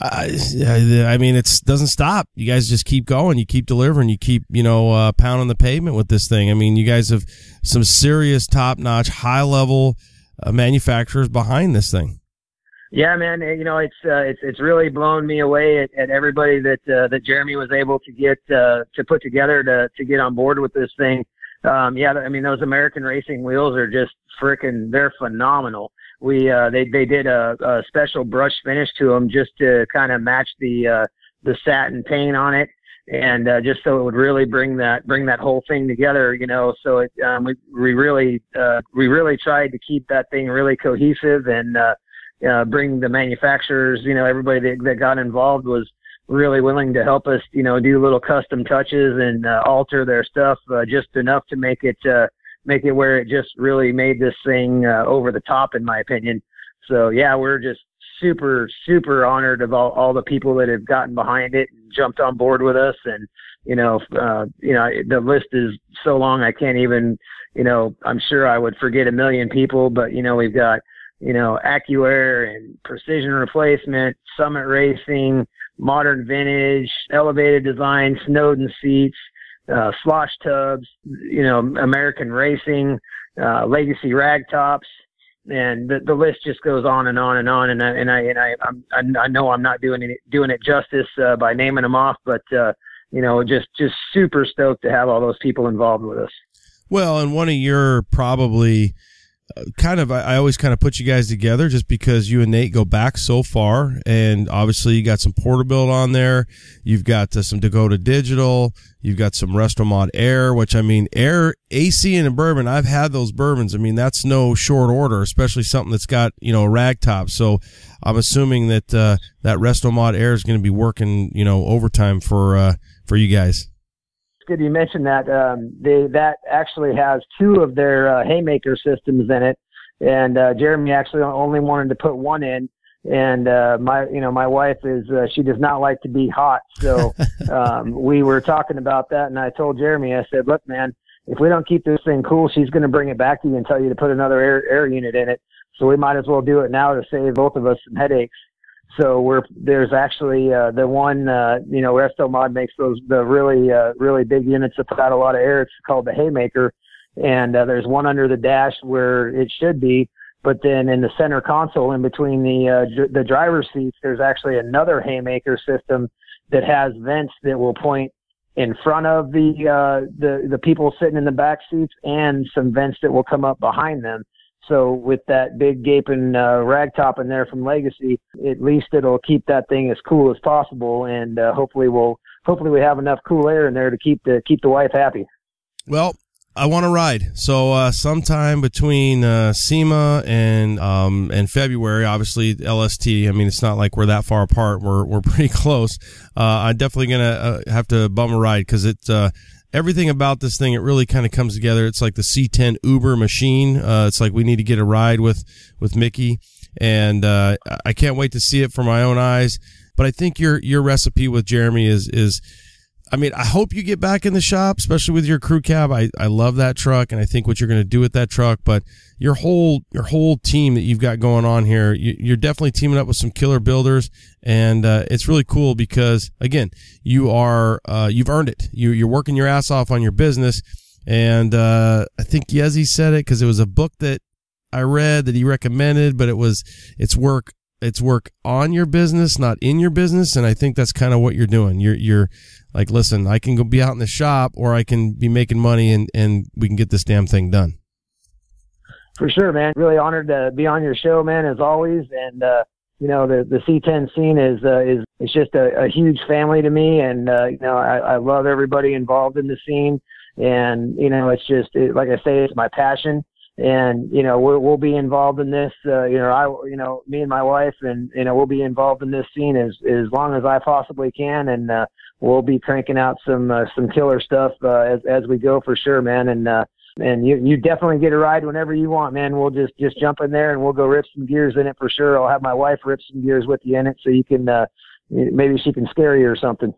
it doesn't stop. You guys just keep going. You keep delivering. You keep, pounding the pavement with this thing. I mean, you guys have some serious top-notch, high-level manufacturers behind this thing. Yeah, man. It's really blown me away at everybody that Jeremy was able to get to put together to get on board with this thing. Yeah, I mean, those American Racing wheels are just they're phenomenal. They did a special brush finish to them just to kind of match the satin paint on it, and just so it would really bring that whole thing together, so we really tried to keep that thing really cohesive and bring the manufacturers, everybody that got involved was really willing to help us, do little custom touches and alter their stuff just enough to make it where it just really made this thing over the top, in my opinion. So yeah, we're just super, super honored of all the people that have gotten behind it and jumped on board with us. And, the list is so long, I can't even, I'm sure I would forget a million people, but, we've got, AccuAir and Precision Replacement, Summit Racing, Modern Vintage, Elevated Design, Snowden Seats, Slosh Tubs, American Racing, Legacy Rag Tops, and the list just goes on and on and on. And I know I'm not doing it justice by naming them off, but just super stoked to have all those people involved with us. Well, and one of your probably I always kind of put you guys together just because you and Nate go back so far, and obviously you got some Porterbuilt on there. You've got some Dakota Digital. You've got some Restomod Air, which Air, AC, and a bourbon. I've had those bourbons. I mean, that's no short order, especially something that's got, a rag top. So I'm assuming that that Restomod Air is going to be working, overtime for you guys. good you mentioned that. That actually has 2 of their haymaker systems in it, and Jeremy actually only wanted to put one in. And my wife is she does not like to be hot, so we were talking about that, and I told Jeremy, I said, look, man, if we don't keep this thing cool, she's going to bring it back to you and tell you to put another air unit in it. So we might as well do it now to save both of us some headaches. So there's actually the one, Restomod makes the really big units that put out a lot of air. It's called the haymaker, and there's one under the dash where it should be. But then in the center console, in between the driver's seats, there's actually another haymaker system that has vents that will point in front of the people sitting in the back seats, and some vents that will come up behind them. So with that big gaping rag top in there from Legacy, at least it'll keep that thing as cool as possible, and hopefully we have enough cool air in there to keep the wife happy. Well, I want to ride. So sometime between SEMA and February, obviously LST. I mean, it's not like we're that far apart. We're pretty close. I'm definitely gonna have to bum a ride, because it's everything about this thing. It really kind of comes together. It's like the C10 Uber machine. It's like we need to get a ride with Mickey, and I can't wait to see it for my own eyes. But I think your recipe with Jeremy is. I mean, I hope you get back in the shop, especially with your crew cab. I love that truck, and I think what you're going to do with that truck, but your whole team that you've got going on here, you're definitely teaming up with some killer builders, and it's really cool because, again, you've earned it. You're working your ass off on your business, and I think Yezi said it because it was a book that I read that he recommended, but it's work on your business, not in your business, and I think that's kind of what you're doing. You're like, listen, I can go be out in the shop, or I can be making money, and we can get this damn thing done. For sure, man. Really honored to be on your show, man, as always. And the C10 scene is just a huge family to me, and I love everybody involved in the scene. And it's just like I say, it's my passion. And we'll be involved in this. Me and my wife, and we'll be involved in this scene as long as I possibly can, and we'll be cranking out some killer stuff as we go, for sure, man. And you definitely get a ride whenever you want, man. We'll just jump in there and we'll go rip some gears in it for sure. I'll have my wife rip some gears with you in it, so you can maybe she can scare you or something.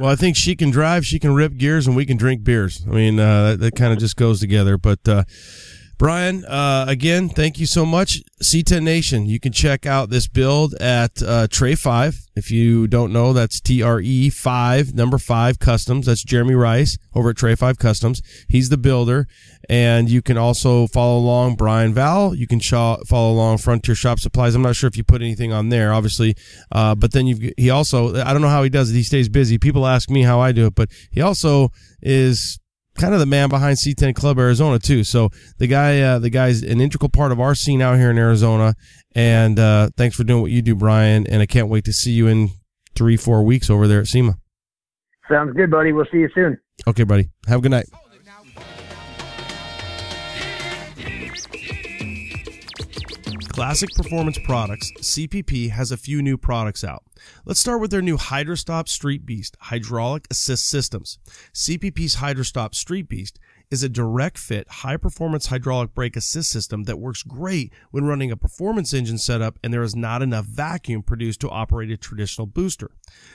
Well, I think she can drive, she can rip gears, and we can drink beers. I mean, that kind of just goes together. But Brian, again, thank you so much. C10 Nation, you can check out this build at Tray 5. If you don't know, that's TRE5, number 5 Customs. That's Jeremy Rice over at Tray 5 Customs. He's the builder. And you can also follow along Brian Vowell. You can follow along Frontier Shop Supplies. I'm not sure if you put anything on there, obviously. But then he also, I don't know how he does it. He stays busy. People ask me how I do it, but he also is kind of the man behind C10 Club Arizona too. So the guy's an integral part of our scene out here in Arizona. And thanks for doing what you do, Brian. And I can't wait to see you in 3-4 weeks over there at SEMA. Sounds good, buddy. We'll see you soon. Okay, buddy. Have a good night. Classic Performance Products, CPP, has a few new products out. Let's start with their new HydroStop Street Beast hydraulic assist systems. CPP's HydroStop Street Beast is a direct fit, high-performance hydraulic brake assist system that works great when running a performance engine setup and there is not enough vacuum produced to operate a traditional booster.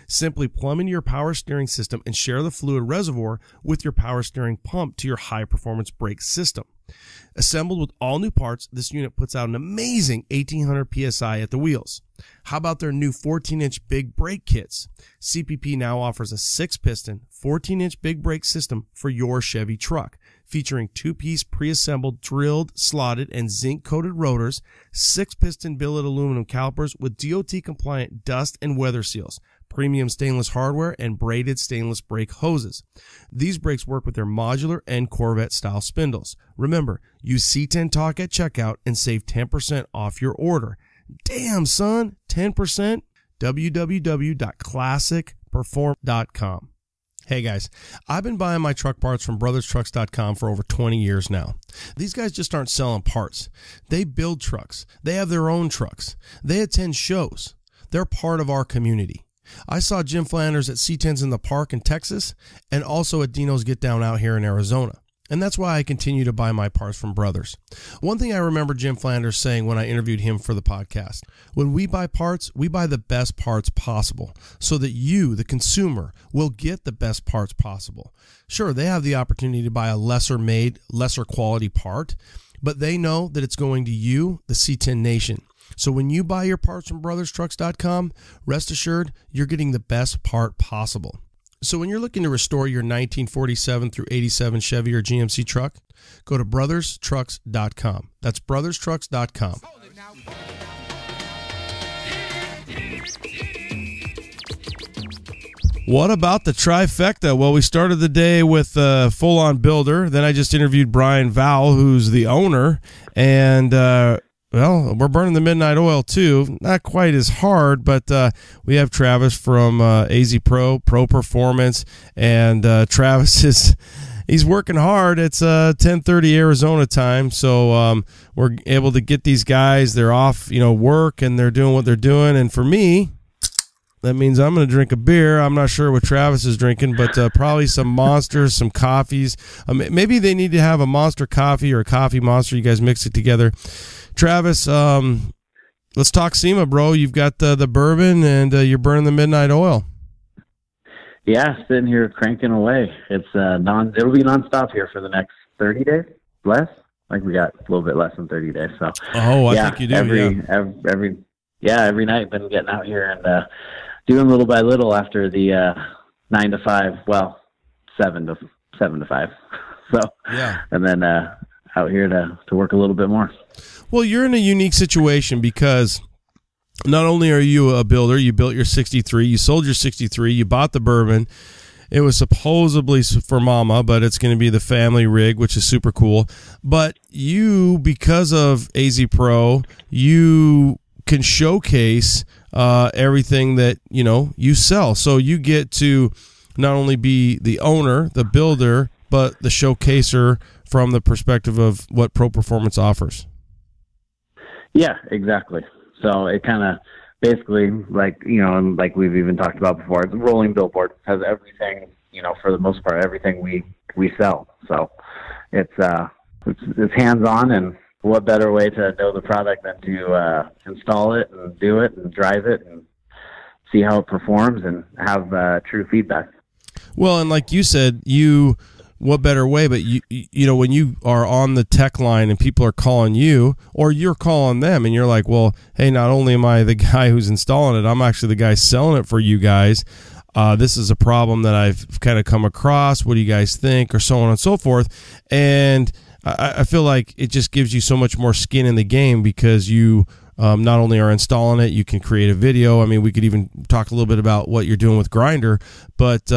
Simply plumb into your power steering system and share the fluid reservoir with your power steering pump to your high-performance brake system. Assembled with all new parts, this unit puts out an amazing 1800 PSI at the wheels. How about their new 14-inch big brake kits? CPP now offers a 6-piston, 14-inch big brake system for your Chevy truck, featuring 2-piece pre-assembled drilled, slotted, and zinc-coated rotors, 6-piston billet aluminum calipers with DOT-compliant dust and weather seals, premium stainless hardware, and braided stainless brake hoses. These brakes work with their modular and Corvette-style spindles. Remember, use C10 Talk at checkout and save 10% off your order. Damn, son, 10%? www.classicperform.com. Hey guys, I've been buying my truck parts from brotherstrucks.com for over 20 years now. These guys just aren't selling parts. They build trucks. They have their own trucks. They attend shows. They're part of our community. I saw Jim Flanders at C10s in the Park in Texas and also at Dino's Get Down out here in Arizona. And that's why I continue to buy my parts from Brothers. One thing I remember Jim Flanders saying when I interviewed him for the podcast, when we buy parts, we buy the best parts possible so that you, the consumer, will get the best parts possible. Sure, they have the opportunity to buy a lesser made, lesser quality part, but they know that it's going to you, the C10 Nation. So when you buy your parts from brotherstrucks.com, rest assured you're getting the best part possible. So when you're looking to restore your 1947 through 87 Chevy or GMC truck, go to brotherstrucks.com. That's brotherstrucks.com. What about the trifecta? Well, we started the day with Full On Builder. Then I just interviewed Brian Vowell, who's the owner. And, well, we're burning the midnight oil, too. Not quite as hard, but we have Travis from AZ Pro Performance. And Travis he's working hard. It's 10:30 Arizona time, so we're able to get these guys. They're off, work, and they're doing what they're doing. And for me, that means I'm going to drink a beer. I'm not sure what Travis is drinking, but probably some Monsters, some coffees. Maybe they need to have a Monster coffee or a coffee Monster. You guys mix it together. Travis, let's talk SEMA, bro. You've got the bourbon, and you're burning the midnight oil. Yeah, sitting here cranking away. It's it'll be nonstop here for the next 30 days, less. Like we got a little bit less than 30 days. So I think you do. Every night been getting out here and doing little by little after the 9 to 5. Well, 7 to 5. So yeah, and then out here to work a little bit more. Well, you're in a unique situation because not only are you a builder, you built your 63, you sold your 63, you bought the bourbon. It was supposedly for mama, but it's going to be the family rig, which is super cool. But you, because of AZ Pro, you can showcase everything that, you sell. So you get to not only be the owner, the builder, but the showcaser from the perspective of what Pro Performance offers. Yeah, exactly. So it kind of basically, like we've even talked about before, it's a rolling billboard. Has everything, for the most part, everything we sell. So it's hands-on, and what better way to know the product than to install it and do it and drive it and see how it performs and have true feedback. Well, and like you said, what better way, but when you are on the tech line and people are calling you or you're calling them and you're like, well, hey, not only am I the guy who's installing it, I'm actually the guy selling it for you guys. This is a problem that I've kind of come across. What do you guys think? Or so on and so forth. And I feel like it just gives you so much more skin in the game because you not only are installing it, you can create a video. I mean, we could even talk a little bit about what you're doing with Grindr, but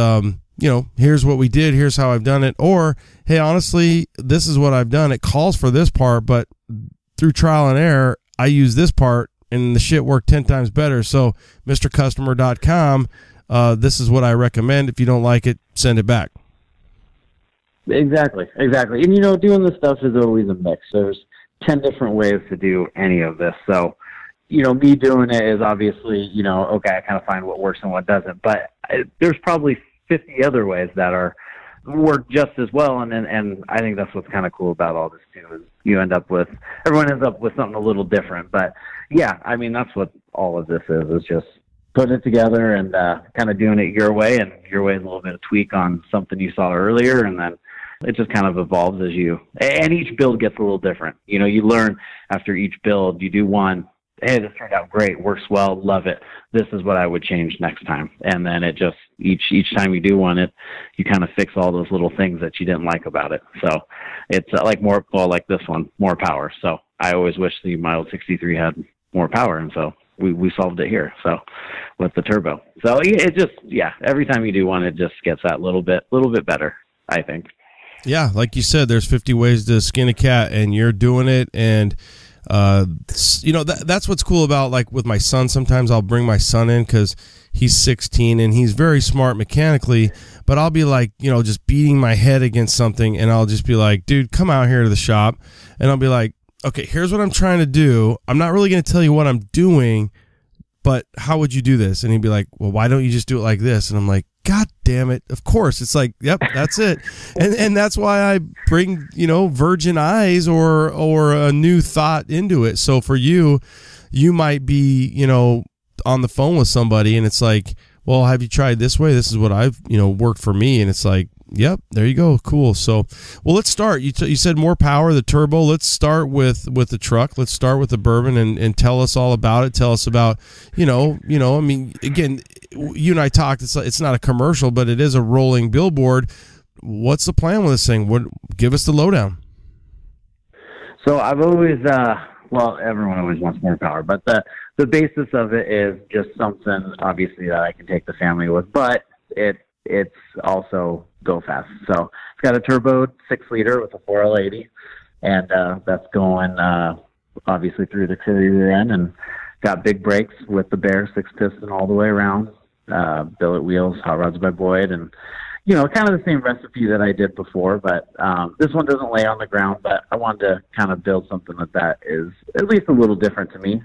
here's what we did, here's how I've done it, or, hey, honestly, this is what I've done. It calls for this part, but through trial and error, I use this part, and the shit worked 10 times better. So, MrCustomer.com, this is what I recommend. If you don't like it, send it back. Exactly. And, doing this stuff is always a mix. There's 10 different ways to do any of this. So, me doing it is obviously, okay, I kind of find what works and what doesn't. But there's probably 50 other ways that work just as well, and I think that's what's kind of cool about all this too, is everyone ends up with something a little different. But yeah, I mean, that's what all of this is just putting it together and kind of doing it your way, and your way is a little bit of tweak on something you saw earlier, and then it just kind of evolves and each build gets a little different. You learn after each build. You do one, hey, this turned out great, works well, love it. This is what I would change next time. And then it just, each time you do one, you kind of fix all those little things that you didn't like about it. So it's like this one, more power. So I always wish my old 63 had more power. And so we solved it here. So with the turbo. So it just, every time you do one, it just gets that little bit better, I think. Yeah. Like you said, there's 50 ways to skin a cat, and you're doing it. And that's what's cool about, like, with my son. Sometimes I'll bring my son in because he's 16 and he's very smart mechanically, but I'll be like, just beating my head against something, and I'll just be like, dude, come out here to the shop. And I'll be like, okay, here's what I'm trying to do. I'm not really going to tell you what I'm doing. but how would you do this? And he'd be like, well, why don't you just do it like this? And I'm like, God damn it. Of course. It's like, yep, that's it. And that's why I bring, virgin eyes or a new thought into it. So for you might be, on the phone with somebody and it's like, well, have you tried this way? This is what I've, worked for me. And it's like, yep, there you go. Cool. So, well, let's start. You said more power, the turbo. Let's start with the truck. Let's start with the Bourbon and tell us all about it. Tell us about, I mean, again, you and I talked, it's not a commercial, but it is a rolling billboard. What's the plan with this thing? Give us the lowdown. So I've always, everyone always wants more power, but the basis of it is just something obviously that I can take the family with, but it's also go fast. So it's got a turbo 6-liter with a 4L80, and that's going obviously through the rear end, and got big brakes with the Bear 6-piston all the way around, billet wheels, hot rods by Boyd, and kind of the same recipe that I did before, but this one doesn't lay on the ground, but I wanted to kind of build something that is at least a little different to me,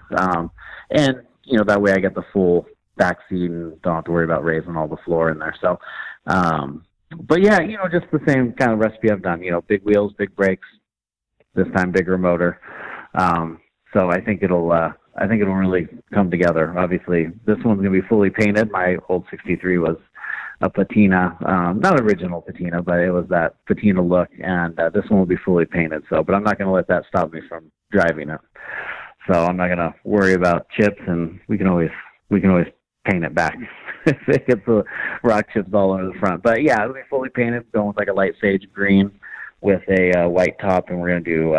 and that way I get the full backseat and don't have to worry about raising all the floor in there. So, but yeah, just the same kind of recipe I've done, big wheels, big brakes, this time bigger motor. So I think it'll really come together. Obviously this one's going to be fully painted. My old 63 was a patina, not original patina, but it was that patina look. And this one will be fully painted. So, but I'm not going to let that stop me from driving it. So I'm not going to worry about chips, and we can always paint it back if it gets the rock chips all over the front. But yeah, it'll be fully painted, going with like a light sage green with a white top, and we're going to do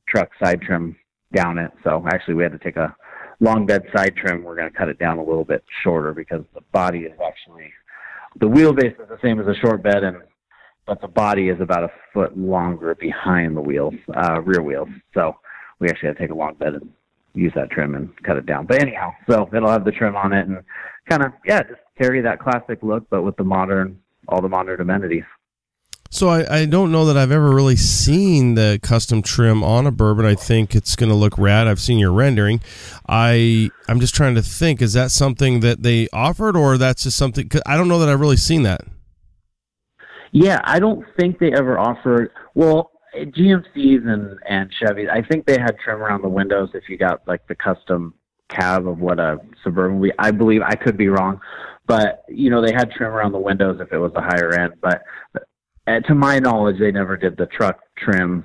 truck side trim down it. So actually we had to take a long bed side trim. We're going to cut it down a little bit shorter because the body is actually, the wheelbase is the same as a short bed, but the body is about a foot longer behind the wheels, rear wheels. So we actually had to take a long bed and use that trim and cut it down. But anyhow, so it'll have the trim on it and kind of, just carry that classic look, but with all the modern amenities. So I don't know that I've ever really seen the custom trim on a Bourbon. I think it's going to look rad. I've seen your rendering. I'm just trying to think, is that something that they offered, or that's just something, 'cause I don't know that I've really seen that. Yeah, I don't think they ever offered, well, GMCs and Chevys, I think they had trim around the windows if you got like the custom cab of what a Suburban would be. I believe, I could be wrong, but they had trim around the windows if it was the higher end. But to my knowledge, they never did the truck trim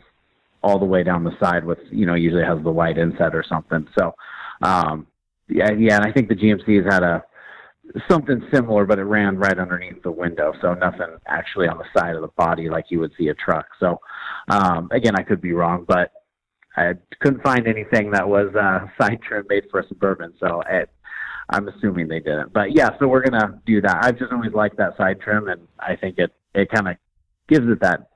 all the way down the side with, usually has the white inset or something. So, and I think the GMCs had something similar, but it ran right underneath the window. So nothing actually on the side of the body like you would see a truck. So, again, I could be wrong, but I couldn't find anything that was side trim made for a Suburban. So I'm assuming they didn't. But yeah, so we're going to do that. I've just always liked that side trim, and I think it kind of gives it that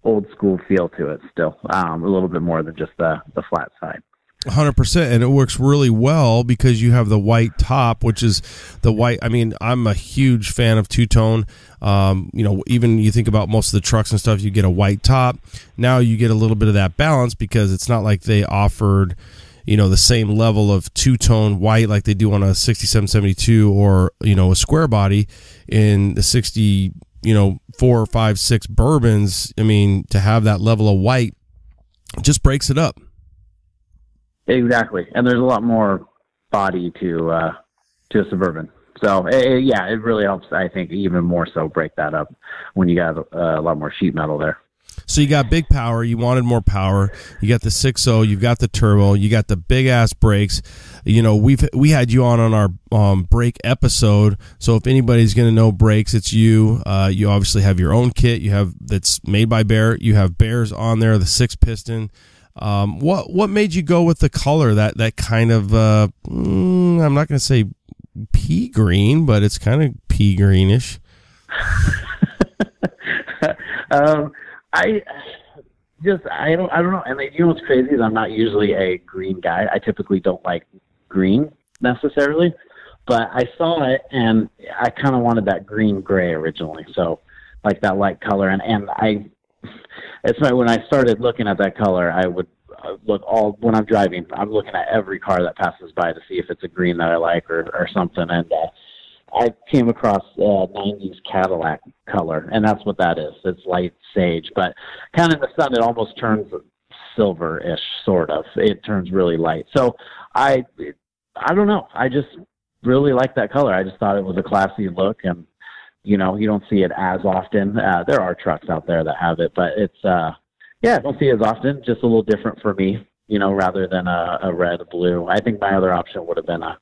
old school feel to it still, a little bit more than just the flat side. 100%, and it works really well because you have the white top, which is the white. I mean, I'm a huge fan of two-tone. Even you think about most of the trucks and stuff, you get a white top. Now you get a little bit of that balance because it's not like they offered, the same level of two-tone white like they do on a 6772 or, a square body in the 60, 4, 5, 6 Bourbons. I mean, to have that level of white just breaks it up. Exactly, and there's a lot more body to a Suburban. So it really helps. I think even more so break that up when you got a lot more sheet metal there. So you got big power. You wanted more power. You got the 6.0. You've got the turbo. You got the big ass brakes. We had you on our brake episode. So if anybody's going to know brakes, it's you. You obviously have your own kit. You have that's made by Bear. You have Bears on there. The 6-piston. What made you go with the color that kind of I'm not going to say pea green, but it's kind of pea greenish. I don't know. And what's crazy is I'm not usually a green guy. I typically don't like green necessarily, but I saw it and I kind of wanted that green gray originally. So like that light color. And it's like when I started looking at that color, I would look all when I'm driving. I'm looking at every car that passes by to see if it's a green that I like or something. And I came across 90s Cadillac color, and that's what that is. It's light sage, but kind of in the sun, it almost turns silver-ish, sort of. It turns really light. So I don't know. I just really like that color. I just thought it was a classy look, and you don't see it as often. There are trucks out there that have it, but it's I don't see it as often. Just a little different for me, rather than a red, blue. I think my other option would have been a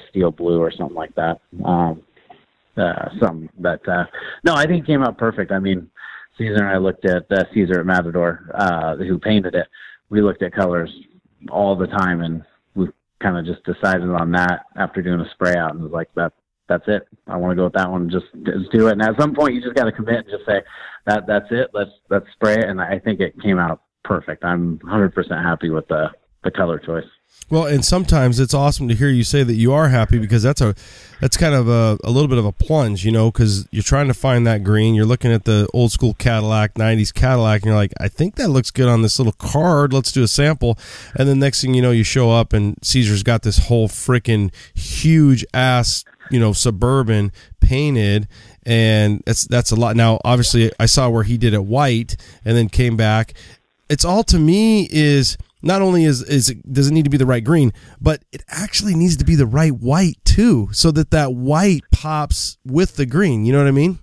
steel blue or something like that. No, I think it came out perfect. I mean, Caesar and I looked at Caesar at Matador, who painted it. We looked at colors all the time, and we kind of just decided on that after doing a spray out, and was like, that's it. I want to go with that one. Just do it. And at some point, you just got to commit and just say that's it. Let's spray it. And I think it came out perfect. I'm 100% happy with the color choice. Well, and sometimes it's awesome to hear you say that you are happy, because that's kind of a little bit of a plunge, because you're trying to find that green. You're looking at the old school Cadillac, 90s Cadillac, and you're like, I think that looks good on this little card. Let's do a sample. And then next thing you know, you show up and Caesar's got this whole freaking huge ass, Suburban painted, and that's a lot. Now, obviously, I saw where he did it white and then came back. It's all, to me, is not only does it need to be the right green, but it actually needs to be the right white too, so that white pops with the green. You know what I mean?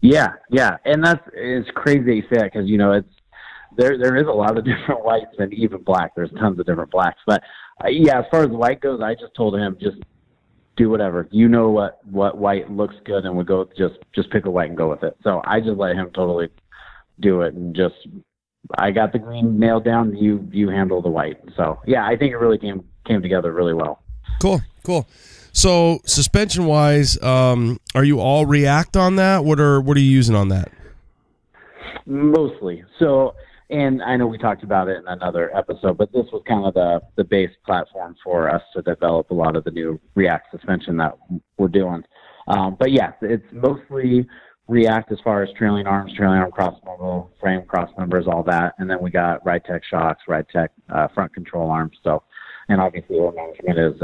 Yeah, and it's crazy that you say that, because it's there is a lot of different whites, and even black. There's tons of different blacks, but as far as white goes, I just told him just do whatever. What white looks good, and we'll go just pick a white and go with it. So I just let him totally do it, and I got the green nailed down. You handle the white. So I think it really came together really well. Cool. So suspension wise, are you all React on that? What are you using on that? Mostly. So, and I know we talked about it in another episode, but this was kind of the base platform for us to develop a lot of the new React suspension that we're doing. But yes, it's mostly React as far as trailing arm cross member, frame cross members, all that. And then we got RideTech shocks, RideTech front control arms. So, and obviously our management is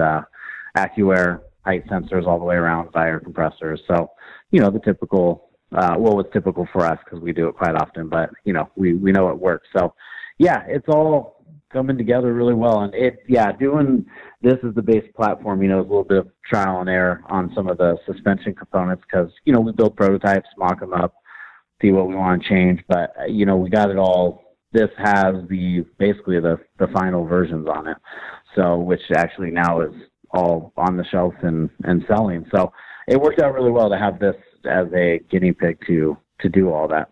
AccuAir height sensors all the way around, fire compressors. So, the typical, what's typical for us, because we do it quite often, but we know it works. So it's all coming together really well. And doing this as the base platform, is a little bit of trial and error on some of the suspension components, because, we build prototypes, mock them up, see what we want to change. But, we got it all. This has basically the final versions on it. So, which actually now is all on the shelf and selling. So it worked out really well to have this as a guinea pig to do all that.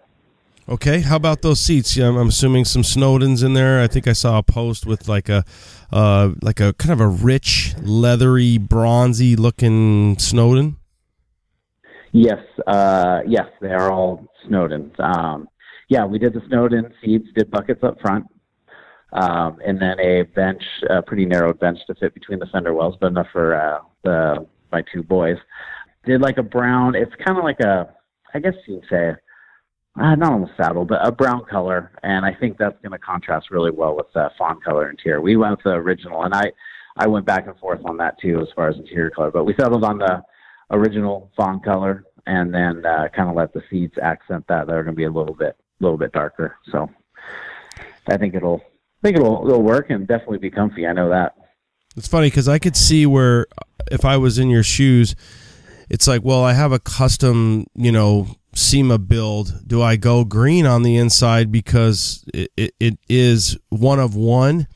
Okay, how about those seats? I'm assuming some Snowdens in there. I think I saw a post with like a kind of a rich, leathery, bronzy looking Snowden. Yes, they are all Snowdens. We did the Snowden seats, did buckets up front, and then a bench, a pretty narrow bench to fit between the fender wells, but enough for my two boys. Did like a brown. It's kind of like I guess you'd say, not almost saddle, but a brown color, and I think that's going to contrast really well with the fawn color interior. We went with the original, and I went back and forth on that too as far as interior color, but we settled on the original fawn color, and then kind of let the seats accent that. They're going to be a little bit darker. So I think it'll work and definitely be comfy. I know that. It's funny because I could see where if I was in your shoes, it's like, well, I have a custom, SEMA build. Do I go green on the inside because it is one of one?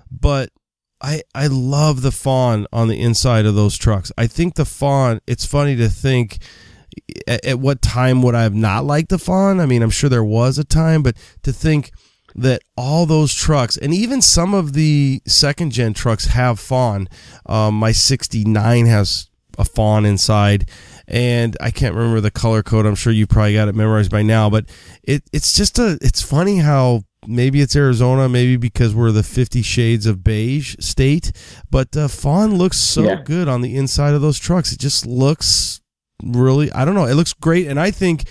But I love the fawn on the inside of those trucks. I think the fawn, it's funny to think at what time would I have not liked the fawn? I mean, I'm sure there was a time, but to think that all those trucks, and even some of the second gen trucks have fawn. My 69 has a fawn inside, and I can't remember the color code. I'm sure you probably got it memorized by now, but it's funny how maybe it's Arizona, maybe because we're the 50 shades of beige state, but fawn looks so good on the inside of those trucks. It just looks really, I don't know, it looks great. And I think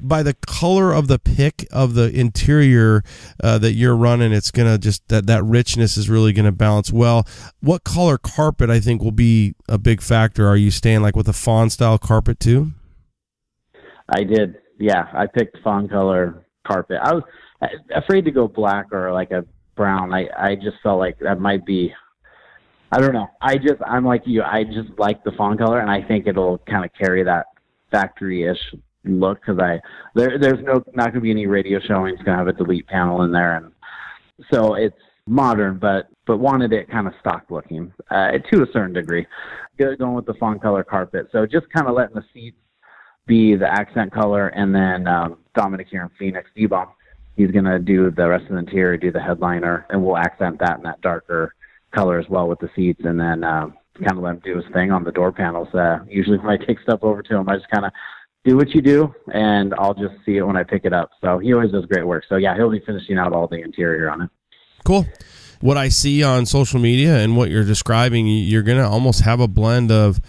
by the color of the pick of the interior that you're running, it's gonna just that richness is really gonna balance well. What color carpet I think will be a big factor? Are you staying like with a fawn style carpet too? I did. Yeah, I picked fawn color carpet. I was afraid to go black or like a brown. I just felt like that might be, I don't know. I'm like you. I just like the fawn color, and I think it'll kind of carry that factory-ish look, because there's not going to be any radio showing. It's going to have a delete panel in there, and so it's modern, but wanted it kind of stock looking to a certain degree. Going with the fawn color carpet, so just kind of letting the seats be the accent color, and then Dominic here in Phoenix, D-Bomb, he's going to do the rest of the interior, do the headliner, and we'll accent that in that darker color as well with the seats, and then kind of let him do his thing on the door panels. Usually when I take stuff over to him, I just kind of do what you do, and I'll just see it when I pick it up. So he always does great work. So yeah, he'll be finishing out all the interior on it. Cool. What I see on social media and what you're describing, you're going to almost have a blend of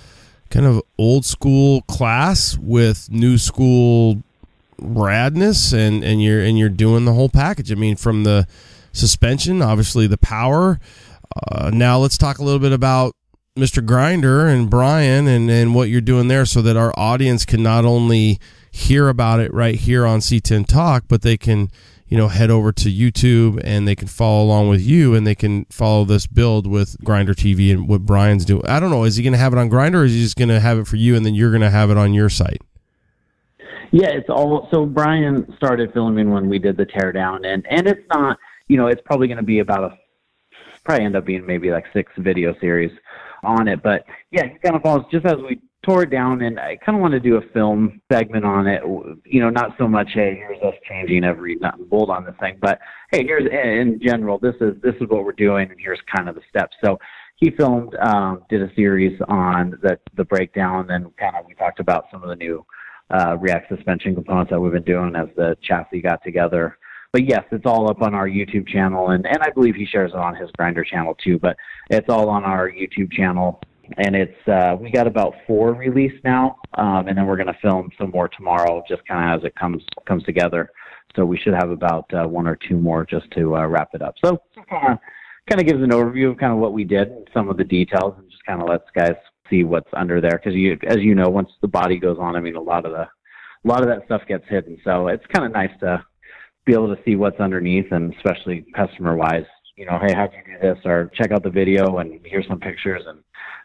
kind of old school class with new school radness, and you're doing the whole package. I mean, from the suspension, obviously the power. Now let's talk a little bit about Mr. Grinder and Brian and what you're doing there, so that our audience can not only hear about it right here on C10 Talk, but they can, head over to YouTube and they can follow along with you, and they can follow this build with Grinder TV and what Brian's doing. I don't know, is he going to have it on Grinder, or is he just going to have it for you and then you're going to have it on your site? Yeah, it's all, so Brian started filming when we did the teardown, and it's not, it's probably going to be probably end up being maybe like 6 video series on it, but yeah, it kind of falls just as we tore it down, and I kind of want to do a film segment on it, not so much, hey, here's us changing every nut and bolt on this thing, but hey, here's, in general, this is what we're doing, and here's kind of the steps. So he filmed, did a series on the breakdown, and kind of we talked about some of the new React suspension components that we've been doing as the chassis got together. But yes, it's all up on our YouTube channel, and I believe he shares it on his Grinder channel too, but it's all on our YouTube channel, and it's we got about 4 released now, and then we're going to film some more tomorrow, just kind of as it comes together. So we should have about 1 or 2 more just to wrap it up. So kind of gives an overview of kind of what we did and some of the details, and just kind of lets guys see what's under there, because as you know, once the body goes on, I mean, a lot of that stuff gets hidden. So it's kind of nice to be able to see what's underneath, and especially customer wise, hey, how can you do this, or check out the video and here's some pictures, and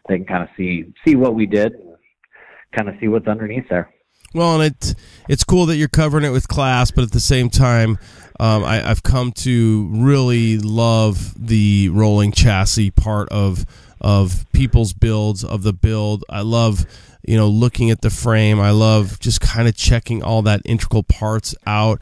they can kind of see what we did and kind of see what's underneath there. Well, and it's cool that you're covering it with class, but at the same time, I've come to really love the rolling chassis part of people's builds, of the build. I love, looking at the frame. I love just kind of checking all that integral parts out.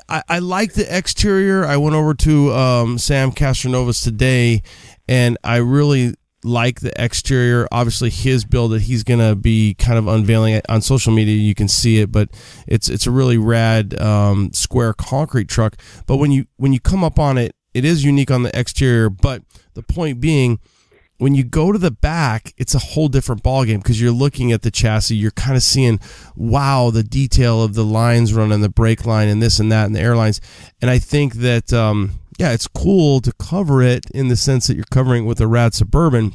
I like the exterior. I went over to Sam Castronova's today, and I really like the exterior. Obviously, his build that he's going to be kind of unveiling on social media, you can see it, but it's a really rad square concrete truck. But when you come up on it, it is unique on the exterior. But the point being, when you go to the back, it's a whole different ballgame, because you're looking at the chassis. You're kind of seeing, wow, the detail of the lines running, the brake line and this and that and the airlines. And I think that, it's cool to cover it in the sense that you're covering it with a rad Suburban,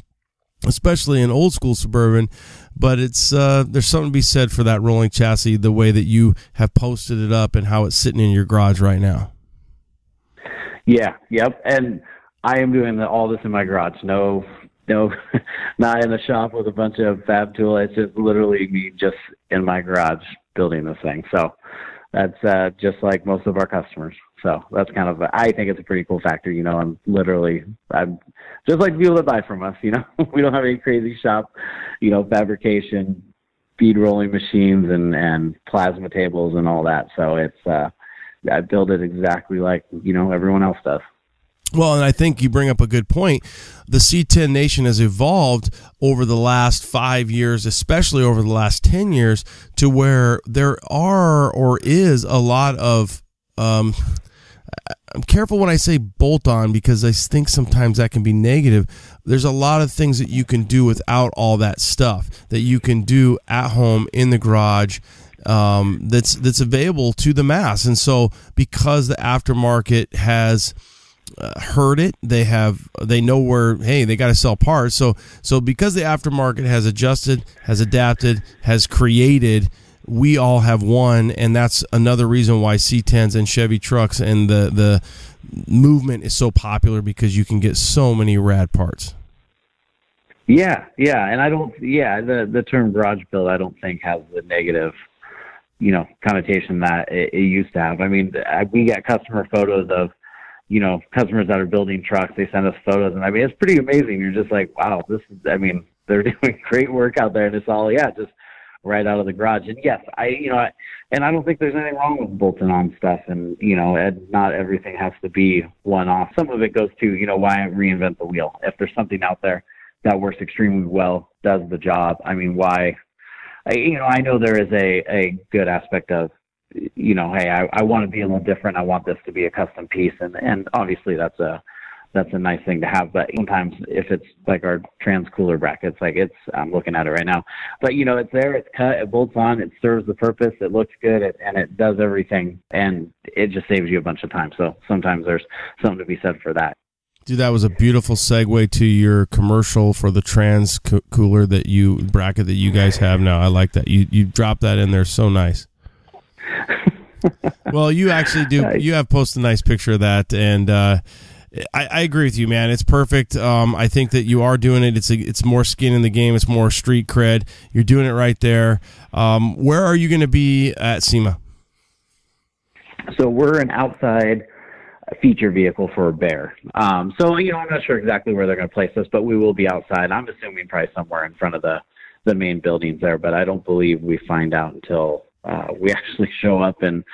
especially an old school Suburban. But it's there's something to be said for that rolling chassis, the way that you have posted it up and how it's sitting in your garage right now. Yeah, yep. And I am doing all this in my garage. No, not in the shop with a bunch of fab tool. It's just literally me just in my garage building this thing. So that's just like most of our customers. So that's kind of, I think it's a pretty cool factor. I'm just like people that buy from us, we don't have any crazy shop, fabrication, bead rolling machines and plasma tables and all that. So it's, I build it exactly like, everyone else does. Well, and I think you bring up a good point. The C10 Nation has evolved over the last 5 years, especially over the last 10 years, to where there are or is a lot of, I'm careful when I say bolt-on, because I think sometimes that can be negative. There's a lot of things that you can do without all that stuff that you can do at home in the garage. that's available to the mass. And so because the aftermarket has heard it, they know where, hey, they got to sell parts. So because the aftermarket has adjusted, has adapted, has created, we all have won, and that's another reason why C10s and Chevy trucks and the movement is so popular, because you can get so many rad parts. Yeah, and the term garage build, I don't think has the negative, connotation that it used to have. I mean, we get customer photos of, customers that are building trucks. They send us photos, and I mean, it's pretty amazing. You're just like, wow, they're doing great work out there, and it's all, just right out of the garage. And yes, I don't think there's anything wrong with bolting on stuff, and and not everything has to be one off. Some of it goes to why reinvent the wheel. If there's something out there that works extremely well, does the job, I mean, why? I know there is a good aspect of hey, I want to be a little different. I want this to be a custom piece, and obviously that's a nice thing to have. But sometimes if it's like our trans cooler brackets, I'm looking at it right now, but it's there, it's cut, it bolts on, it serves the purpose, it looks good, and it does everything, and it just saves you a bunch of time. So sometimes there's something to be said for that. Dude, that was a beautiful segue to your commercial for the trans cooler bracket that you guys have now. I like that. You dropped that in there. So nice. Well, you actually do. You have posted a nice picture of that, and I agree with you, man. It's perfect. I think that you are doing it. It's more skin in the game. It's more street cred. You're doing it right there. Where are you going to be at SEMA? So we're an outside feature vehicle for a Bear. I'm not sure exactly where they're going to place us, but we will be outside. I'm assuming probably somewhere in front of the main buildings there, but I don't believe we find out until we actually show up and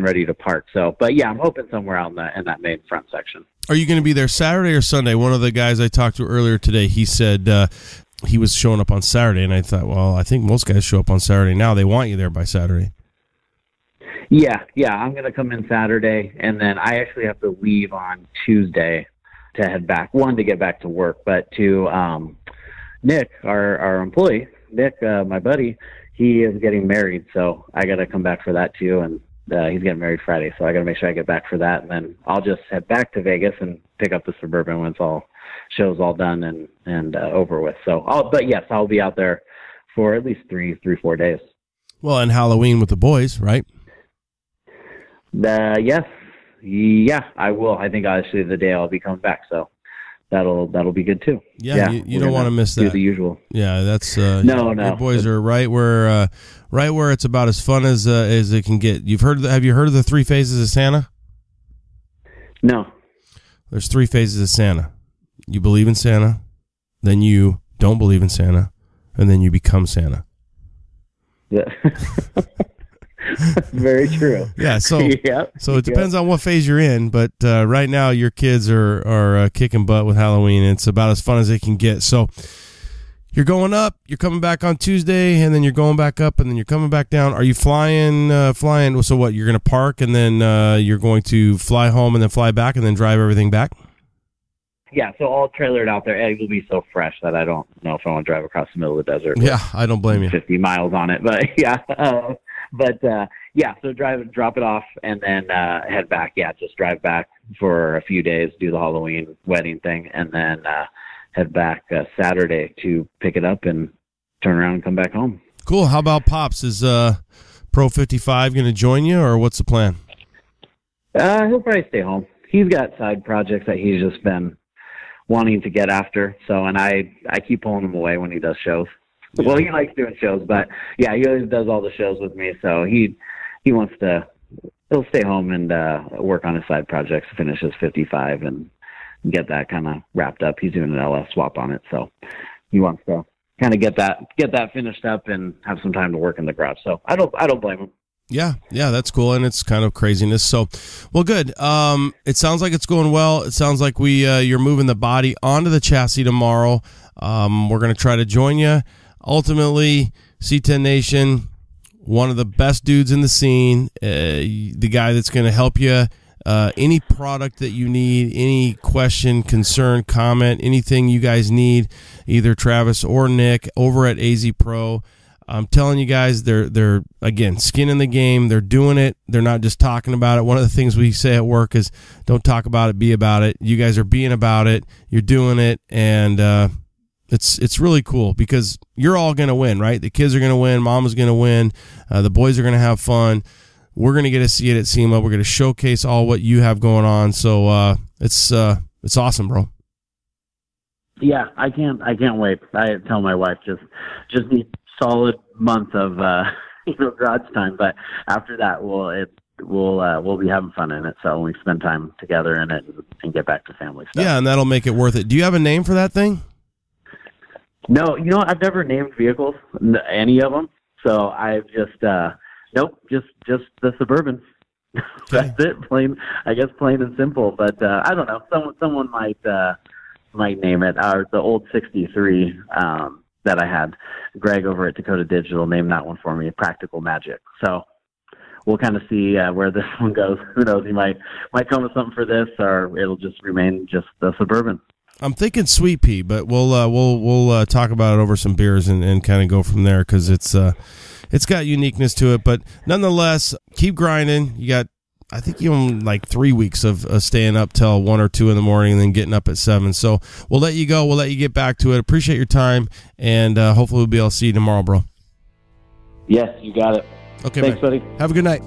ready to park. So, but yeah, I'm hoping somewhere out in that main front section. Are you going to be there Saturday or Sunday? One of the guys I talked to earlier today, he said he was showing up on Saturday, and I thought, well, I think most guys show up on Saturday now. They want you there by Saturday. Yeah, I'm going to come in Saturday, and then I actually have to leave on Tuesday to head back. One, to get back to work, but to Nick, our employee, Nick, my buddy, he is getting married, so I got to come back for that too, and he's getting married Friday, so I got to make sure I get back for that, and then I'll just head back to Vegas and pick up the Suburban when show's all done and over with. So, I'll be out there for at least 3-4 days. Well, and Halloween with the boys, right? Yes. Yeah, I will. I think actually the day I'll be coming back, so that'll be good too. Yeah, you don't want to miss that. Do the usual. Yeah, that's no. Your boys are right where it's about as fun as it can get. Have you heard of the 3 phases of Santa? No. There's 3 phases of Santa. You believe in Santa, then you don't believe in Santa, and then you become Santa. Yeah. Very true. Yeah, so it depends on what phase you're in, but right now your kids are kicking butt with Halloween. It's about as fun as it can get. So you're going up, you're coming back on Tuesday, and then you're going back up, and then you're coming back down. Are you flying? So what, you're going to park, and then you're going to fly home and then fly back and then drive everything back? Yeah, so all trailered out there. It will be so fresh that I don't know if I want to drive across the middle of the desert. Yeah, I don't blame you. 50 miles on it, but yeah. So drop it off, and then head back. Yeah, just drive back for a few days, do the Halloween wedding thing, and then head back Saturday to pick it up and turn around and come back home. Cool. How about Pops? Is Pro 55 going to join you, or what's the plan? He'll probably stay home. He's got side projects that he's just been wanting to get after. So, and I keep pulling him away when he does shows. Yeah. Well, he likes doing shows, but yeah, he always does all the shows with me. So he'll stay home and work on his side projects, finish his 55 and get that kind of wrapped up. He's doing an LS swap on it. So he wants to kind of get that finished up and have some time to work in the garage. So I don't blame him. Yeah, that's cool, and it's kind of craziness. So, well, good. It sounds like it's going well. It sounds like you're moving the body onto the chassis tomorrow. We're going to try to join you. Ultimately, C10 Nation, one of the best dudes in the scene, the guy that's going to help you. Any product that you need, any question, concern, comment, anything you guys need, either Travis or Nick over at AZ Pro. I'm telling you guys, they're again, skin in the game. They're doing it. They're not just talking about it. One of the things we say at work is don't talk about it, be about it. You guys are being about it. You're doing it, and it's really cool because you're all going to win, right? The kids are going to win. Mama's going to win. The boys are going to have fun. We're going to get to see it at SEMA. We're going to showcase all what you have going on. So it's awesome, bro. Yeah, I can't wait. I tell my wife just need solid month of garage time, but after that we'll be having fun in it. So we spend time together in it and get back to family stuff. Yeah, and that'll make it worth it. Do you have a name for that thing? No, I've never named vehicles, any of them. So I've just nope, just the Suburban. Okay. That's it, plain and simple. But I don't know. Someone might name it. The old 63 that I had, Greg over at Dakota Digital named that one for me, Practical Magic. So we'll kind of see where this one goes. Who knows? He might come with something for this, or it'll just remain just the Suburban. I'm thinking Sweet Pea, but we'll talk about it over some beers and kind of go from there because it's got uniqueness to it. But nonetheless, keep grinding. You got, I think, you own like 3 weeks of staying up till 1 or 2 in the morning and then getting up at 7. So we'll let you go. We'll let you get back to it. Appreciate your time, and hopefully we'll be able to see you tomorrow, bro. Yes, you got it. Okay, thanks, man. buddy. Have a good night.